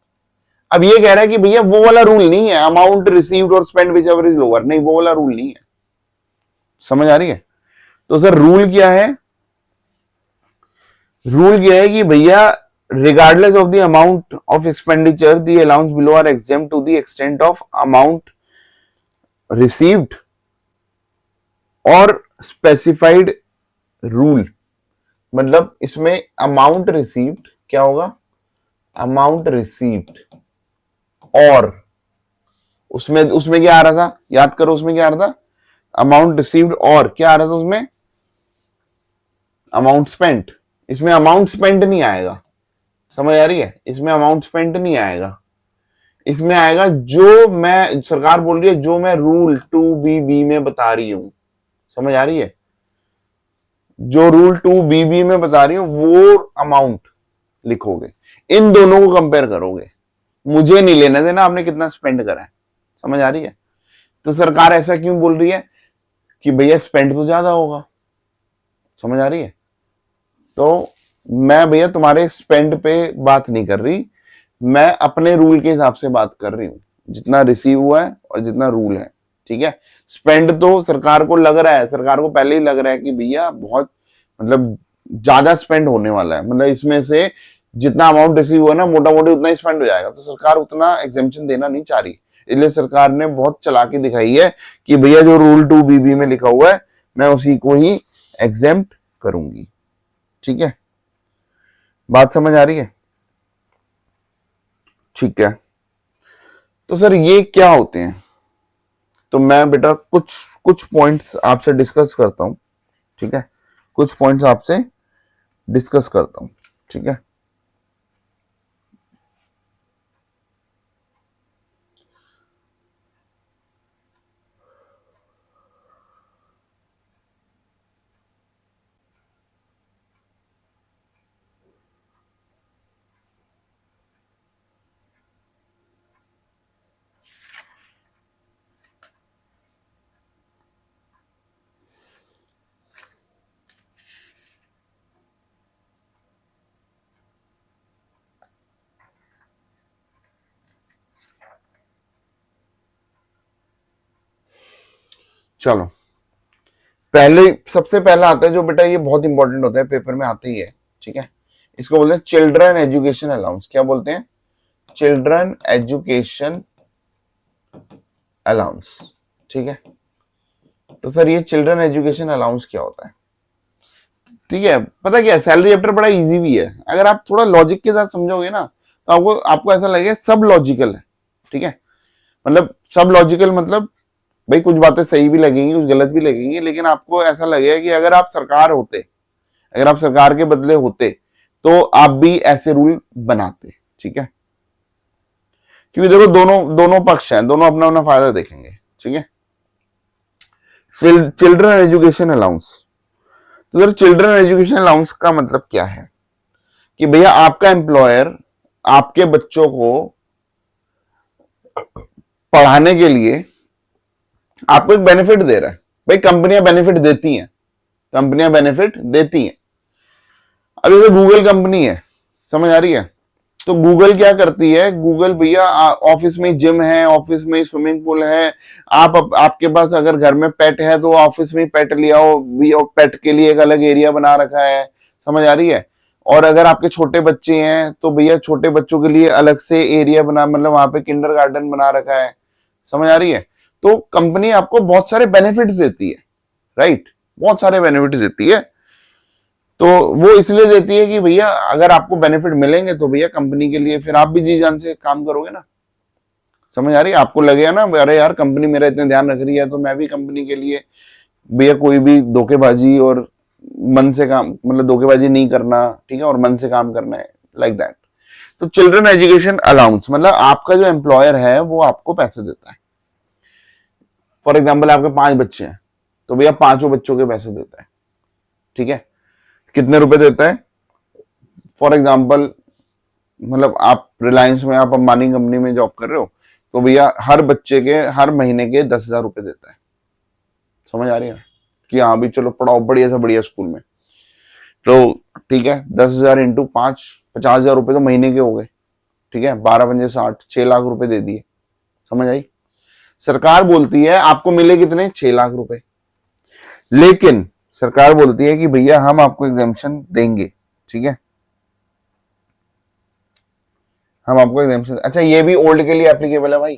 अब ये कह रहा है कि भैया वो वाला रूल नहीं है अमाउंट रिसीव्ड और spend whichever is lower, नहीं वो वाला रूल नहीं है। समझ आ रही है? तो सर रूल क्या है? रूल क्या है कि भैया regardless of the amount of expenditure the allowance below are exempt to the extent of amount received और specified rule। मतलब इसमें अमाउंट रिसीव्ड क्या होगा? अमाउंट रिसीव्ड और उसमें उसमें क्या आ रहा था? याद करो उसमें क्या आ रहा था? अमाउंट रिसीव्ड और क्या आ रहा था उसमें? Amount spent. इसमें अमाउंट स्पेंट नहीं आएगा। समझ आ रही है? इसमें अमाउंट स्पेंट नहीं आएगा। इसमें आएगा जो मैं, सरकार बोल रही है जो मैं रूल 2BB में बता रही हूं। समझ आ रही है? जो रूल 2BB में बता रही हूं वो अमाउंट लिखोगे, इन दोनों को कंपेयर करोगे। मुझे नहीं लेना देना आपने कितना स्पेंड करा है। समझ आ रही है? तो सरकार ऐसा क्यों बोल रही है कि भैया स्पेंड तो ज्यादा होगा। समझ आ रही है? तो मैं भैया तुम्हारे स्पेंड पे बात नहीं कर रही, मैं अपने रूल के हिसाब से बात कर रही हूं, जितना रिसीव हुआ है और जितना रूल है, ठीक है। स्पेंड तो सरकार को लग रहा है, सरकार को पहले ही लग रहा है कि भैया बहुत मतलब ज्यादा स्पेंड होने वाला है, मतलब इसमें से जितना अमाउंट रिसीव हुआ ना मोटा मोटी उतना ही स्पेंड हो जाएगा, तो सरकार उतना एग्जेम्पशन देना नहीं चाह रही। इसलिए सरकार ने बहुत चालाकी दिखाई है कि भैया जो रूल 2BB में लिखा हुआ है मैं उसी को ही एग्जेम्प्ट करूंगी, ठीक है। बात समझ आ रही है? ठीक है। तो सर ये क्या होते हैं? तो मैं बेटा कुछ कुछ पॉइंट्स आपसे डिस्कस करता हूं, ठीक है। कुछ पॉइंट्स आपसे डिस्कस करता हूं, ठीक है। चलो, पहले सबसे पहला आता है जो बेटा, ये बहुत इंपॉर्टेंट होता है, पेपर में आते ही है, ठीक है। इसको बोलते हैं चिल्ड्रन एजुकेशन अलाउंस। क्या बोलते हैं? चिल्ड्रन एजुकेशन अलाउंस, ठीक है। तो सर ये चिल्ड्रन एजुकेशन अलाउंस क्या होता है? ठीक है, पता क्या है, सैलरी चैप्टर बड़ा इजी भी है, अगर आप थोड़ा लॉजिक के साथ समझोगे ना तो आपको आपको ऐसा लगेगा सब लॉजिकल है, ठीक है। मतलब सब लॉजिकल मतलब भाई कुछ बातें सही भी लगेंगी, कुछ गलत भी लगेंगी, लेकिन आपको ऐसा लगेगा कि अगर आप सरकार होते, अगर आप सरकार के बदले होते तो आप भी ऐसे रूल बनाते, ठीक है। क्योंकि देखो दोनों दोनों पक्ष हैं, दोनों अपना अपना फायदा देखेंगे, ठीक है। चिल्ड्रन एजुकेशन अलाउंस, तो सर चिल्ड्रन एजुकेशन अलाउंस का मतलब क्या है कि भैया आपका एम्प्लॉयर आपके बच्चों को पढ़ाने के लिए आपको एक बेनिफिट दे रहा है। भाई कंपनियां बेनिफिट देती हैं, कंपनियां बेनिफिट देती हैं। अब जैसे गूगल कंपनी है, समझ आ रही है? तो गूगल क्या करती है, गूगल भैया ऑफिस में जिम है, ऑफिस में स्विमिंग पूल है, आपके पास अगर घर में पेट है तो ऑफिस में पेट ले आओ, पेट के लिए एक अलग एरिया बना रखा है, समझ आ रही है? और अगर आपके छोटे बच्चे हैं तो भैया छोटे बच्चों के लिए अलग से एरिया बना, मतलब वहां पे किंडर गार्डन बना रखा है, समझ आ रही है? तो कंपनी आपको बहुत सारे बेनिफिट्स देती है, राइट, बहुत सारे बेनिफिट देती है। तो वो इसलिए देती है कि भैया अगर आपको बेनिफिट मिलेंगे तो भैया कंपनी के लिए फिर आप भी जी जान से काम करोगे ना, समझ आ रही है? आपको लगेगा ना अरे यार कंपनी मेरा इतना ध्यान रख रही है तो मैं भी कंपनी के लिए, भैया कोई भी धोखेबाजी और मन से काम, मतलब धोखेबाजी नहीं करना, ठीक है, और मन से काम करना है, लाइक दैट। तो चिल्ड्रन एजुकेशन अलाउंस मतलब आपका जो एम्प्लॉयर है वो आपको पैसे देता है। फॉर एग्जाम्पल आपके 5 बच्चे हैं तो भैया 5 बच्चों के पैसे देता है, ठीक है। कितने रुपए देता है? फॉर एग्जाम्पल मतलब आप रिलायंस में, आप अंबानी कंपनी में जॉब कर रहे हो तो भैया हर बच्चे के हर महीने के 10,000 रुपए देता है, समझ आ रही है? कि हाँ भी चलो पढ़ाओ बढ़िया से बढ़िया स्कूल में, तो ठीक है 10,000 इंटू 5, 50,000 रुपए तो महीने के हो गए, ठीक है। 12 पंजे 60, 6 लाख रुपए दे दिए, समझ आई? सरकार बोलती है आपको मिले कितने? 6 लाख रुपए, लेकिन सरकार बोलती है कि भैया हम आपको एग्जेम्पशन देंगे, ठीक है, हम आपको एग्जेम्पशन। अच्छा ये भी ओल्ड के लिए एप्लीकेबल है भाई,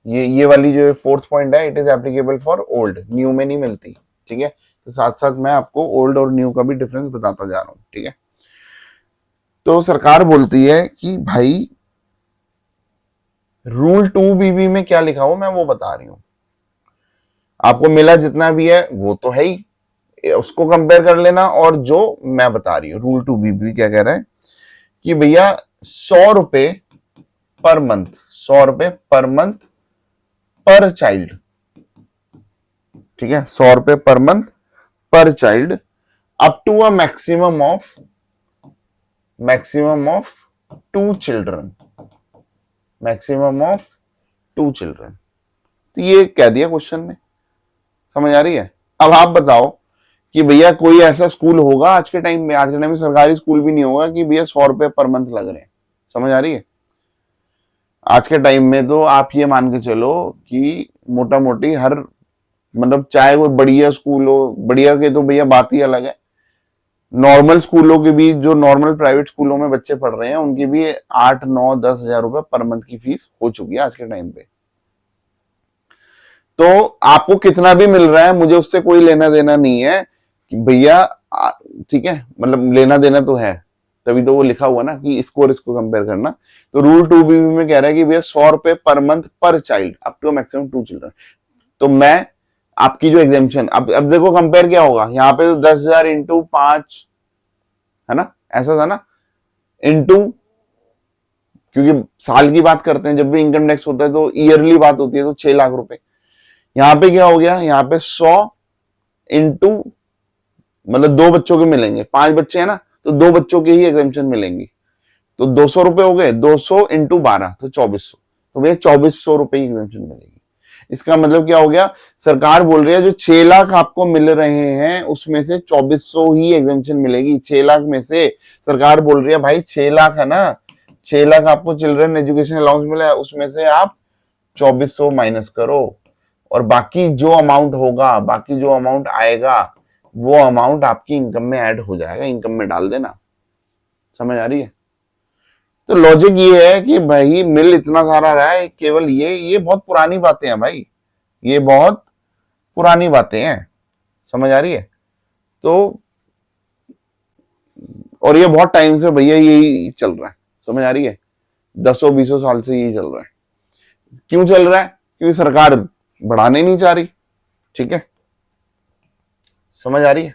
ये वाली जो 4th पॉइंट है, it is applicable for old, new में नहीं मिलती, ठीक है। तो साथ साथ मैं आपको ओल्ड और न्यू का भी डिफरेंस बताता जा रहा हूं, ठीक है। तो सरकार बोलती है कि भाई रूल 2BB में क्या लिखा हो मैं वो बता रही हूं, आपको मिला जितना भी है वो तो है ही, उसको कंपेयर कर लेना, और जो मैं बता रही हूँ रूल 2BB क्या कह रहा है कि भैया 100 रुपए पर मंथ, 100 रुपए पर मंथ पर चाइल्ड, ठीक है, 100 रुपए per month per child up to a maximum of 2 children, maximum of 2 children. तो ये कह दिया क्वेश्चन में, समझ आ रही है? अब आप बताओ कि भैया कोई ऐसा स्कूल होगा आज के टाइम में, आज के टाइम में सरकारी स्कूल भी नहीं होगा कि भैया 100 रुपए पर मंथ लग रहे हैं, समझ आ रही है? आज के टाइम में तो आप ये मान के चलो कि मोटा मोटी हर, मतलब चाहे वो बढ़िया स्कूल हो, बढ़िया के तो भैया बात ही अलग है, नॉर्मल स्कूलों के भी, जो नॉर्मल प्राइवेट स्कूलों में बच्चे पढ़ रहे हैं उनकी भी 8, 9, 10 हजार रुपए पर मंथ की फीस हो चुकी है आज के टाइम पे। तो आपको कितना भी मिल रहा है मुझे उससे कोई लेना देना नहीं है कि भैया, ठीक है, मतलब लेना देना तो है, तभी तो वो लिखा हुआ ना कि इसको और इसको कंपेयर करना। तो रूल 2BB में कह रहा है कि भैया 100 रुपए per month per child up to maximum 2 children. तो मैं आपकी जो एग्जाम्पशन, अब देखो कंपेयर क्या होगा, यहाँ पे तो 10,000 इंटू 5 है ना, ऐसा था ना, इंटू, क्योंकि साल की बात करते हैं जब भी इनकम टैक्स होता है तो ईयरली बात होती है, तो 6 लाख रुपए। यहाँ पे क्या हो गया, यहाँ पे 100 इंटू, मतलब 2 बच्चों के मिलेंगे, 5 बच्चे हैं ना तो 2 बच्चों के ही एग्जाम्पशन मिलेंगी, तो 200 रुपए हो गए, 200 इंटू 12 तो 2400, तो भैया 2400 रुपए की एग्जाम्पशन मिलेगी। इसका मतलब क्या हो गया, सरकार बोल रही है जो 6 लाख आपको मिल रहे हैं उसमें से 2400 ही एग्जाम्पशन मिलेगी। 6 लाख में से सरकार बोल रही है भाई 6 लाख है ना, 6 लाख आपको चिल्ड्रन एजुकेशन अलाउंस मिला है, उसमें से आप 2400 माइनस करो, और बाकी जो अमाउंट होगा, बाकी जो अमाउंट आएगा, वो अमाउंट आपकी इनकम में ऐड हो जाएगा, इनकम में डाल देना। समझ आ रही है? तो लॉजिक ये है कि भाई मिल इतना सारा रहा है, केवल ये बहुत पुरानी बातें हैं भाई, ये बहुत पुरानी बातें हैं। समझ आ रही है? तो और ये बहुत टाइम से भैया यही चल रहा है। समझ आ रही है? 10-20 साल से यही चल रहा है। क्यों चल रहा है? क्योंकि सरकार बढ़ाने नहीं चाह रही। ठीक है, समझ आ रही है?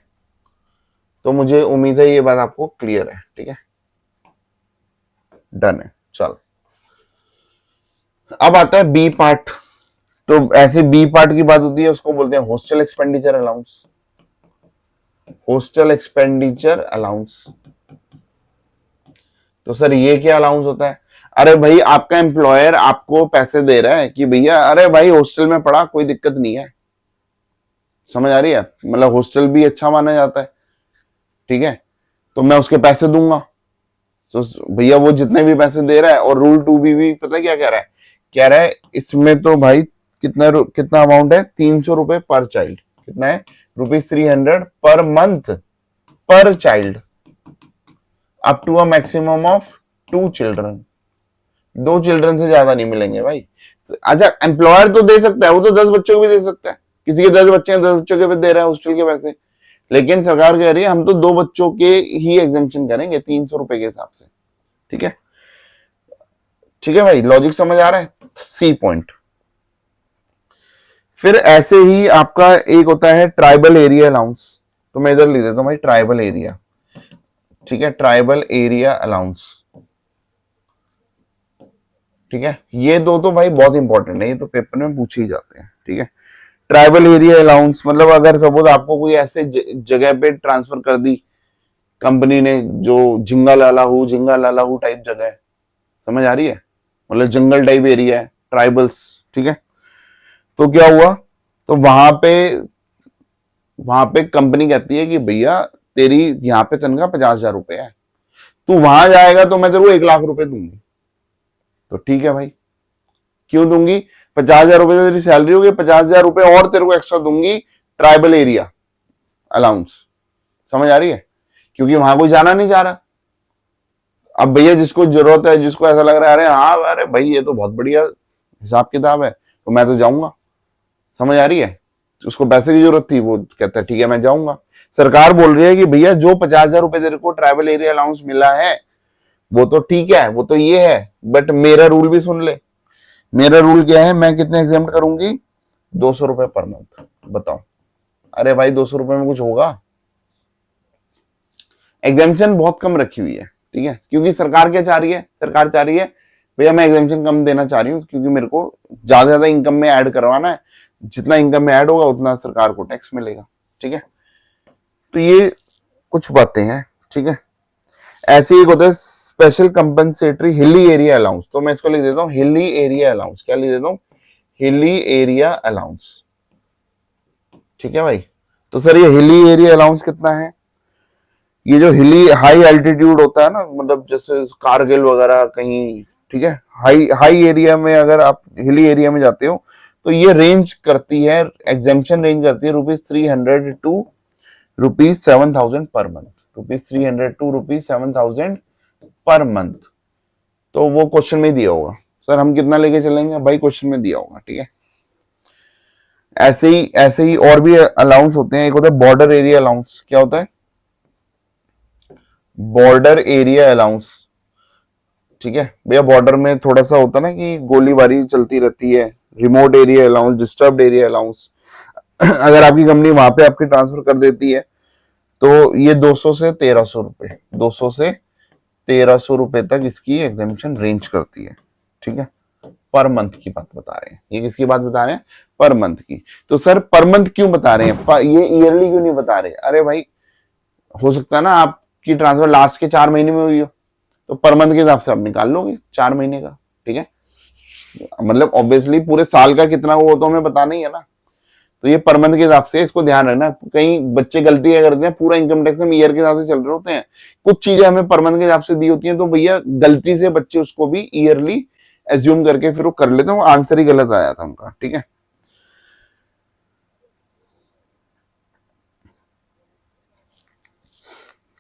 तो मुझे उम्मीद है ये बात आपको क्लियर है। ठीक है, डन है। चल, अब आता है बी पार्ट। तो ऐसे बी पार्ट की बात होती है, उसको बोलते हैं hostel expenditure allowance. Hostel expenditure allowance, तो सर ये क्या अलाउंस होता है? अरे भाई आपका एम्प्लॉयर आपको पैसे दे रहा है कि भैया अरे भाई हॉस्टल में पढ़ा, कोई दिक्कत नहीं है। समझ आ रही है? मतलब हॉस्टल भी अच्छा माना जाता है। ठीक है, तो मैं उसके पैसे दूंगा। तो भैया वो जितने भी पैसे दे रहा है, और रूल 2B भी पता है क्या कह रहा है? कह रहा है इसमें तो भाई कितना अमाउंट है? 300 रुपए पर चाइल्ड। कितना है? ₹300 per month per child, up to a maximum of 2 children. 2 children से ज्यादा नहीं मिलेंगे भाई। अच्छा, एम्प्लॉयर तो दे सकता है, वो तो 10 बच्चों को भी दे सकता है। किसी के 10 बच्चे हैं, 10 बच्चों के भी दे रहा है हॉस्टल के पैसे। लेकिन सरकार कह रही है हम तो 2 बच्चों के ही एग्जेम्पशन करेंगे 300 रुपए के हिसाब से। ठीक है, ठीक है भाई, लॉजिक समझ आ रहा है? C point. फिर ऐसे ही आपका एक होता है ट्राइबल एरिया अलाउंस। तो मैं इधर लिख देता हूं भाई, ट्राइबल एरिया। ठीक है, ट्राइबल एरिया अलाउंस। ठीक है, ये दो तो भाई बहुत इंपॉर्टेंट है, ये तो पेपर में पूछे ही जाते हैं। ठीक है, ट्राइबल एरिया अलाउंस मतलब अगर सपोज आपको कोई ऐसे जगह पे ट्रांसफर कर दी कंपनी ने जो झिंगा लाला हू टाइप जगह है। समझ आ रही है? मतलब जंगल टाइप एरिया है, ट्राइबल्स। ठीक है, तो क्या हुआ? तो वहां पे कंपनी कहती है कि भैया तेरी यहाँ पे तनख्वाह 50,000 रुपए है, तू वहां जाएगा तो मैं तेरे को 1 लाख रुपए दूंगी। तो ठीक है भाई, क्यों दूंगी? 50,000 रुपए तो तेरी सैलरी होगी, 50,000 रुपए और तेरे को एक्स्ट्रा दूंगी ट्राइबल एरिया अलाउंस। समझ आ रही है? क्योंकि वहां कोई जाना नहीं चाह रहा। अब भैया जिसको जरूरत है, जिसको ऐसा लग रहा है अरे हाँ अरे भाई ये तो बहुत बढ़िया हिसाब किताब है, तो मैं तो जाऊंगा। समझ आ रही है? उसको पैसे की जरूरत थी, वो कहता है ठीक है मैं जाऊंगा। सरकार बोल रही है कि भैया जो 50,000 रुपए तेरे को ट्राइबल एरिया अलाउंस मिला है वो तो ठीक है, वो तो ये है, बट मेरा रूल भी सुन ले। मेरा रूल क्या है? मैं कितने एग्जाम्प्ट करूंगी? 200 रुपए पर मंथ। बताओ, अरे भाई 200 रुपए में कुछ होगा? एग्जाम्पशन बहुत कम रखी हुई है। ठीक है, क्योंकि सरकार क्या चाह रही है? सरकार चाह रही है भैया मैं एग्जाम्पशन कम देना चाह रही हूँ, क्योंकि मेरे को ज्यादा इनकम में ऐड करवाना है। जितना इनकम में ऐड होगा उतना सरकार को टैक्स मिलेगा। ठीक है, तो ये कुछ बातें हैं। ठीक है, ऐसे ही होता है special compensatory hilly area allowance. तो मैं इसको लिख देता हूँ हिली एरिया अलाउंस। क्या लिख देता हूँ? Hilly area allowance. ठीक है भाई, तो सर ये हिली एरिया अलाउंस कितना है? ये जो हिली हाई एल्टीट्यूड होता है ना, मतलब जैसे कारगिल वगैरह कहीं, ठीक है, हाई हाई एरिया में अगर आप हिली एरिया में जाते हो तो ये रेंज करती है, एग्जेम्पशन रेंज करती है ₹300 to ₹7,000 per month. ₹300 to ₹7,000 per month. तो वो क्वेश्चन में दिया होगा। सर हम कितना लेके चलेंगे? भाई क्वेश्चन में दिया होगा। ठीक है, ऐसे ही और भी अलाउंस होते हैं। एक होता है बॉर्डर एरिया अलाउंस। क्या होता है? Border area allowance. ठीक है भैया, बॉर्डर में थोड़ा सा होता है ना कि गोलीबारी चलती रहती है। Remote area allowance, disturbed area allowance. अगर आपकी कंपनी वहां पे आपकी ट्रांसफर कर देती है तो ये 200 से 1,300 रुपए, 200 से 1,300 रुपए तक इसकी एग्जामिशन रेंज करती है। ठीक है, पर मंथ की बात बता रहे हैं। ये किसकी बात बता रहे हैं? पर मंथ की। तो सर पर मंथ क्यों बता रहे हैं? ये ईयरली क्यों नहीं बता रहे? अरे भाई हो सकता है ना आपकी ट्रांसफर लास्ट के 4 महीने में हुई हो, तो पर मंथ के हिसाब से आप निकाल लोगे 4 महीने का। ठीक है, मतलब ऑब्वियसली पूरे साल का कितना वो तो हमें बताना ही है ना। तो ये पर मंथ के हिसाब से, इसको ध्यान रखना। कहीं बच्चे गलती करते हैं, पूरा इनकम टैक्स हम ईयर के हिसाब से चल रहे होते हैं, कुछ चीजें हमें पर मंथ के हिसाब से दी होती हैं, तो भैया गलती से बच्चे उसको भी ईयरली एज्यूम करके फिर वो कर लेते हैं, वो आंसर ही गलत आया था उनका। ठीक है,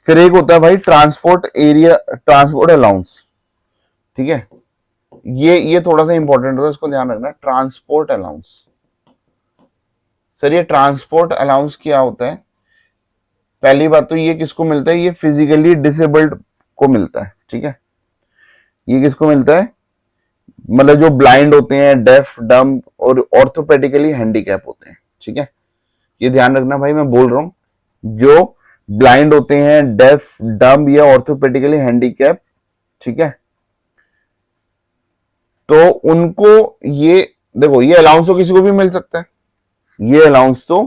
फिर एक होता है भाई ट्रांसपोर्ट एरिया, ट्रांसपोर्ट अलाउंस, ठीक है, ये थोड़ा सा इंपॉर्टेंट होता है, इसको ध्यान रखना। ट्रांसपोर्ट अलाउंस, सर ये ट्रांसपोर्ट अलाउंस क्या होता है? पहली बात तो ये किसको मिलता है? ये फिजिकली डिसेबल्ड को मिलता है, ठीक है। ये किसको मिलता है? मतलब जो ब्लाइंड होते हैं, डेफ, डम और ऑर्थोपेडिकली हैंडीकैप होते हैं, ठीक है। ये ध्यान रखना भाई, मैं बोल रहा हूं जो ब्लाइंड होते हैं, डेफ, डम या ऑर्थोपेडिकली हैंडीकैप, ठीक है, तो उनको ये देखो, ये अलाउंस तो किसी को भी मिल सकता है, ये अलाउंस तो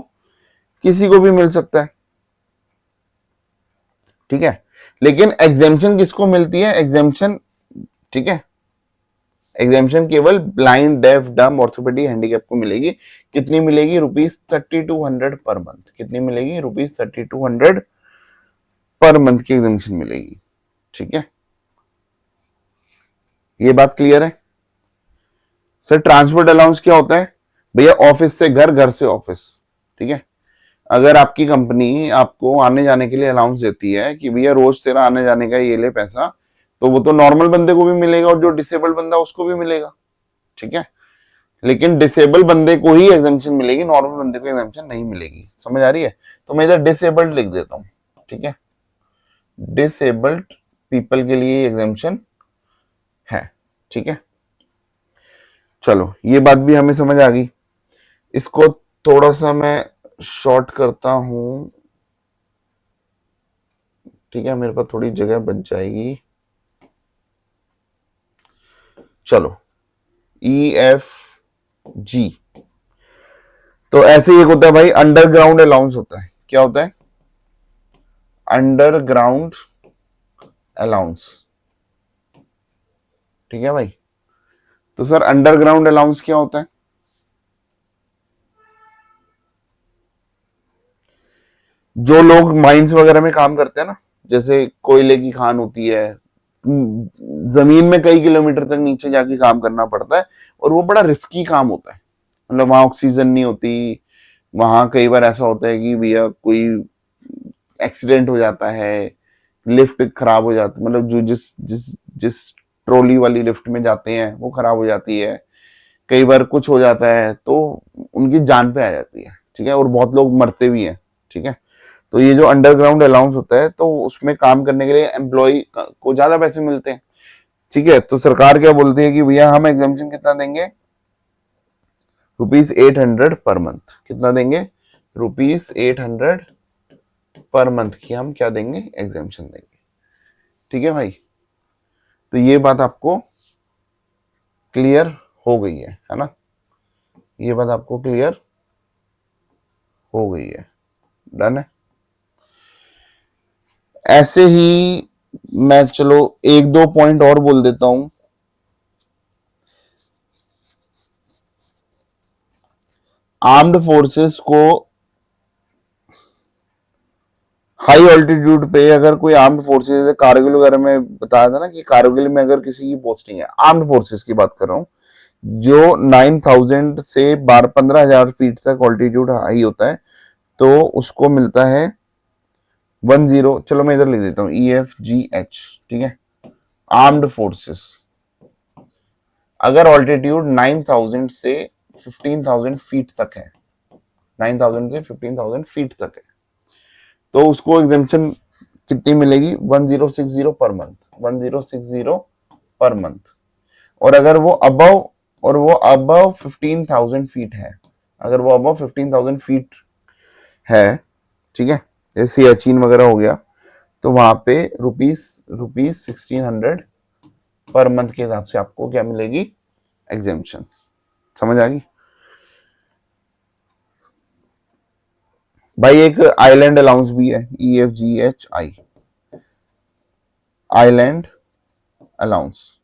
किसी को भी मिल सकता है, ठीक है। लेकिन एग्जेम्पशन किसको मिलती है? एग्जेम्पशन, ठीक है, एग्जेम्पशन केवल ब्लाइंड, डेफ, डम, ऑर्थोपेडिक, हैंडीकैप को मिलेगी। कितनी मिलेगी? ₹3200 पर मंथ। कितनी मिलेगी? ₹3200 पर मंथ की एग्जेम्पशन मिलेगी, ठीक है। ये बात क्लियर है? सर ट्रांसपोर्ट अलाउंस क्या होता है? भैया ऑफिस से घर, घर से ऑफिस, ठीक है। अगर आपकी कंपनी आपको आने जाने के लिए अलाउंस देती है कि भैया रोज तेरा आने जाने का ये ले पैसा, तो वो तो नॉर्मल बंदे को भी मिलेगा और जो डिसेबल्ड बंदा उसको भी मिलेगा, ठीक है। लेकिन डिसेबल बंदे को ही एग्जेम्पशन मिलेगी, नॉर्मल बंदे को एग्जेम्पशन नहीं मिलेगी। समझ आ रही है? तो मैं इधर डिसेबल्ड लिख देता हूं, ठीक है। डिसेबल्ड पीपल के लिए एग्जेम्पशन है, ठीक है। चलो ये बात भी हमें समझ आ गई। इसको थोड़ा सा मैं शॉर्ट करता हूं, ठीक है, मेरे पास थोड़ी जगह बच जाएगी। चलो EFG, तो ऐसे ही एक होता है भाई अंडरग्राउंड अलाउंस होता है। क्या होता है? अंडरग्राउंड अलाउंस, ठीक है भाई। तो सर अंडरग्राउंड अलाउंस क्या होता है? जो लोग माइंस वगैरह में काम करते हैं ना, जैसे कोयले की खान होती है, जमीन में कई किलोमीटर तक नीचे जाके काम करना पड़ता है और वो बड़ा रिस्की काम होता है। मतलब वहां ऑक्सीजन नहीं होती, वहां कई बार ऐसा होता है कि भैया कोई एक्सीडेंट हो जाता है, लिफ्ट खराब हो जाती, मतलब जो जिस जिस जिस ट्रॉली वाली लिफ्ट में जाते हैं वो खराब हो जाती है, कई बार कुछ हो जाता है तो उनकी जान पे आ जाती है, ठीक है, और बहुत लोग मरते भी हैं, ठीक है। तो ये जो अंडरग्राउंड अलाउंस होता है, तो उसमें काम करने के लिए एम्प्लॉय को ज्यादा पैसे मिलते हैं, ठीक है। तो सरकार क्या बोलती है कि भैया हम एग्जामेशन कितना देंगे? ₹800 पर मंथ। कितना देंगे? ₹800 पर मंथ की हम क्या देंगे? एग्जामेशन देंगे, ठीक है भाई। तो ये बात आपको क्लियर हो गई है ना? ये बात आपको क्लियर हो गई है, डन है। ऐसे ही मैं चलो एक दो पॉइंट और बोल देता हूं। आर्म्ड फोर्सेस को हाई ऑल्टीट्यूड पे, अगर कोई आर्म्ड फोर्सेस, कारगिल वगैरह में बताया था ना कि कारगिल में अगर किसी की पोस्टिंग है, आर्म्ड फोर्सेस की बात कर रहा हूं, जो 9000 से 15,000 फीट तक ऑल्टीट्यूड हाई होता है, तो उसको मिलता है 10, चलो मैं इधर लिख देता हूं EFGH, ठीक है। आर्म्ड फोर्सेस अगर ऑल्टीट्यूड 9000 से 15,000 फीट तक है, 9000 से 15,000 फीट तक है, तो उसको एग्जेम्पशन कितनी मिलेगी? 1060 पर मंथ, 1060 पर मंथ। और अगर वो अबव 15,000 फीट है, अगर वो अबव 15,000 फीट है, ठीक है, जैसे सियाचिन वगैरह हो गया, तो वहां पे रुपीज 1600 पर मंथ के हिसाब से आपको क्या मिलेगी? एग्जेम्पशन। समझ आ गई भाई? एक आइलैंड अलाउंस भी है, EFGHI, आइलैंड अलाउंस।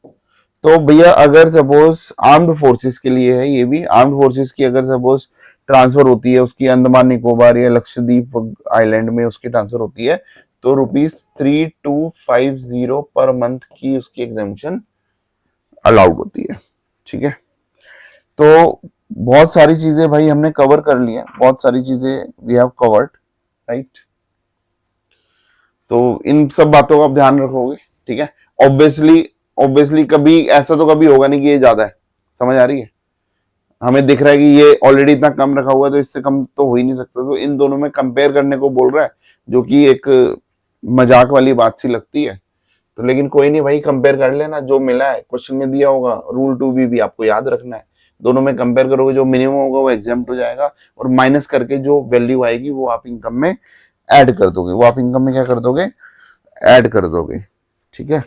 तो भैया अगर सपोज आर्म्ड फोर्सेस के लिए है, ये भी आर्म्ड फोर्सेस की अगर सपोज ट्रांसफर होती है, उसकी अंडमान निकोबार या लक्षद्वीप आइलैंड में उसकी ट्रांसफर होती है, तो ₹3250 पर मंथ की उसकी एग्जेम्पशन अलाउड होती है, ठीक है। तो बहुत सारी चीजें भाई हमने कवर कर ली है, बहुत सारी चीजें वी हैव कवर्ड, राइट। तो इन सब बातों का आप ध्यान रखोगे, ठीक है। ऑब्वियसली कभी ऐसा तो कभी होगा नहीं कि ये ज्यादा है, समझ आ रही है। हमें दिख रहा है कि ये ऑलरेडी इतना कम रखा हुआ है, तो इससे कम तो हो ही नहीं सकता। तो इन दोनों में कंपेयर करने को बोल रहा है, जो कि एक मजाक वाली बात सी लगती है। तो लेकिन कोई नहीं भाई, कंपेयर कर लेना, जो मिला है क्वेश्चन में दिया होगा, रूल 2B भी आपको याद रखना है। दोनों में कंपेयर करोगे, जो मिनिमम होगा वो एग्जाम्प्ट हो जाएगा, और माइनस करके जो वैल्यू आएगी वो आप इनकम में ऐड कर दोगे। वो आप इनकम में क्या कर दोगे, ऐड कर दोगे, ठीक है।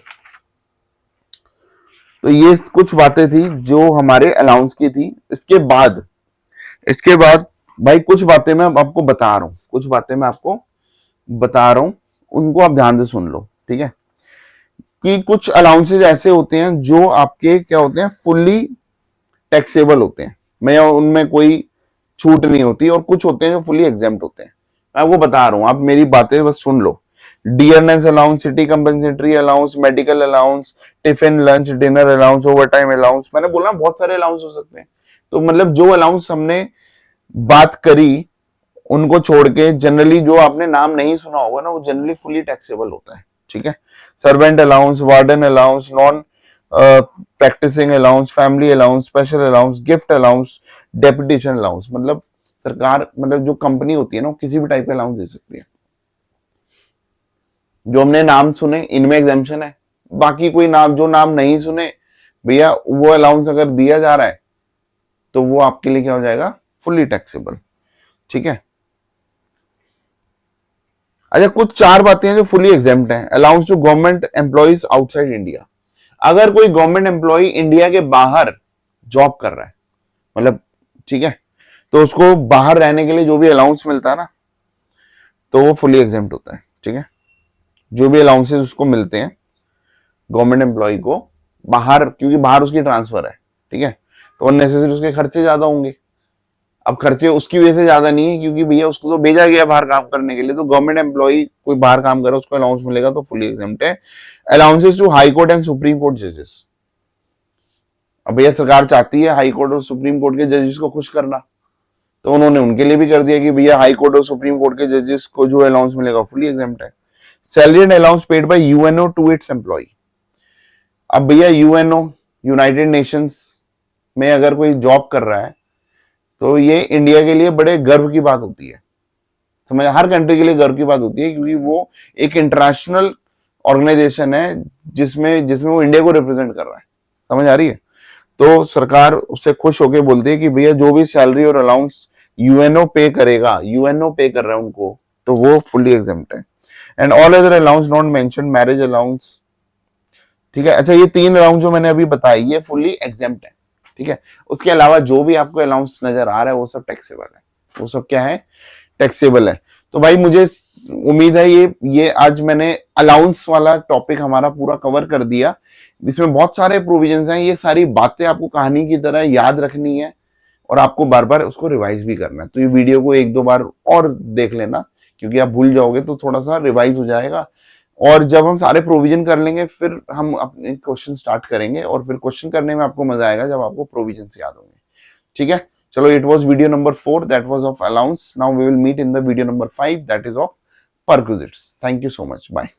तो ये कुछ बातें थी जो हमारे अलाउंस की थी। इसके बाद भाई कुछ बातें मैं आपको बता रहा हूं, उनको आप ध्यान से सुन लो, ठीक है। कि कुछ अलाउंसेज ऐसे होते हैं जो आपके क्या होते हैं, फुल्ली टैक्सेबल होते हैं, मैं उनमें कोई छूट नहीं होती, और कुछ होते हैं जो फुल्ली एग्जेम्प्ट होते हैं। मैं आपको बता रहा हूं, आप मेरी बातें बस सुन लो। Dearness allowance, city compensatory allowance, medical allowance, tiffin lunch dinner allowance, overtime allowance, मैंने बोला बहुत सारे अलाउंस हो सकते हैं। तो मतलब जो अलाउंस हमने बात करी उनको छोड़ के जनरली जो आपने नाम नहीं सुना होगा ना, वो जनरली फुली टैक्सेबल होता है, ठीक है। Servant allowance, warden allowance, non practising allowance, family allowance, special allowance, gift allowance, deputation allowance. मतलब सरकार, मतलब जो कंपनी होती है ना, किसी भी टाइप का अलाउंस दे सकती है। जो हमने नाम सुने इनमें एग्जेम्पशन है, बाकी कोई नाम, जो नाम नहीं सुने भैया, वो अलाउंस अगर दिया जा रहा है तो वो आपके लिए क्या हो जाएगा, फुल्ली टैक्सेबल, ठीक है। अच्छा, कुछ 4 बातें हैं जो फुली एग्जेम्प्ट हैं। Allowance to government employees outside India. अगर कोई गवर्नमेंट एम्प्लॉय इंडिया के बाहर जॉब कर रहा है, मतलब ठीक है, तो उसको बाहर रहने के लिए जो भी अलाउंस मिलता है ना, तो वो फुली एग्जेम्प्ट होता है, ठीक है। जो भी अलाउंसेस उसको मिलते हैं गवर्नमेंट एम्प्लॉय को बाहर, क्योंकि बाहर उसकी ट्रांसफर है, ठीक है, तो अननेसेसरी उसके खर्चे ज्यादा होंगे। अब खर्चे उसकी वजह से ज्यादा नहीं है, क्योंकि भैया उसको तो भेजा गया बाहर काम करने के लिए। तो गवर्नमेंट एम्प्लॉय कोई बाहर काम कर रहा है, उसको अलाउंस मिलेगा, तो फुली एग्जेम्प्ट है। Allowances to high court and supreme court जजेस। अब भैया सरकार चाहती है हाई कोर्ट और सुप्रीम कोर्ट के जजेस को खुश करना, तो उन्होंने उनके लिए भी कर दिया कि भैया हाई कोर्ट और सुप्रीम कोर्ट के जजेस को जो अलाउंस मिलेगा फुली एग्जेम्प्ट है। Salary and allowance paid by UNO to its employ. अब भैया यूएनओ, यूनाइटेड नेशंस में अगर कोई जॉब कर रहा है, तो ये इंडिया के लिए बड़े गर्व की बात होती है, समझ, हर कंट्री के लिए गर्व की बात होती है, क्योंकि वो एक इंटरनेशनल ऑर्गेनाइजेशन है जिसमें वो इंडिया को रिप्रेजेंट कर रहा है, समझ आ रही है। तो सरकार उससे खुश होकर बोलती है कि भैया जो भी सैलरी और अलाउंस यूएनओ पे करेगा, यूएनओ पे कर रहा है उनको, तो वो फुली एग्जेम्प्ट है। And all other allowance not mention, marriage allowance, ठीक है। अच्छा, ये 3 अलाउंस जो मैंने अभी बताई ये फुली एग्जेम्प्ट है, ठीक है। उसके अलावा जो भी आपको अलाउंस नजर आ रहा है वो सब टैक्सेबल है, वो सब क्या है, टैक्सेबल है। तो भाई मुझे उम्मीद है ये आज मैंने अलाउंस वाला टॉपिक हमारा पूरा कवर कर दिया। इसमें बहुत सारे प्रोविजंस हैं, ये सारी बातें आपको कहानी की तरह याद रखनी है, और आपको बार बार उसको रिवाइज भी करना है। तो ये वीडियो को 1-2 बार और देख लेना, क्योंकि आप भूल जाओगे तो थोड़ा सा रिवाइज हो जाएगा। और जब हम सारे प्रोविजन कर लेंगे, फिर हम अपने क्वेश्चन स्टार्ट करेंगे, और फिर क्वेश्चन करने में आपको मजा आएगा जब आपको प्रोविजन याद होंगे, ठीक है। चलो, it was video number 4 that was of allowance. Now we will meet in the video number 5 that is of perquisites. Thank you so much, bye.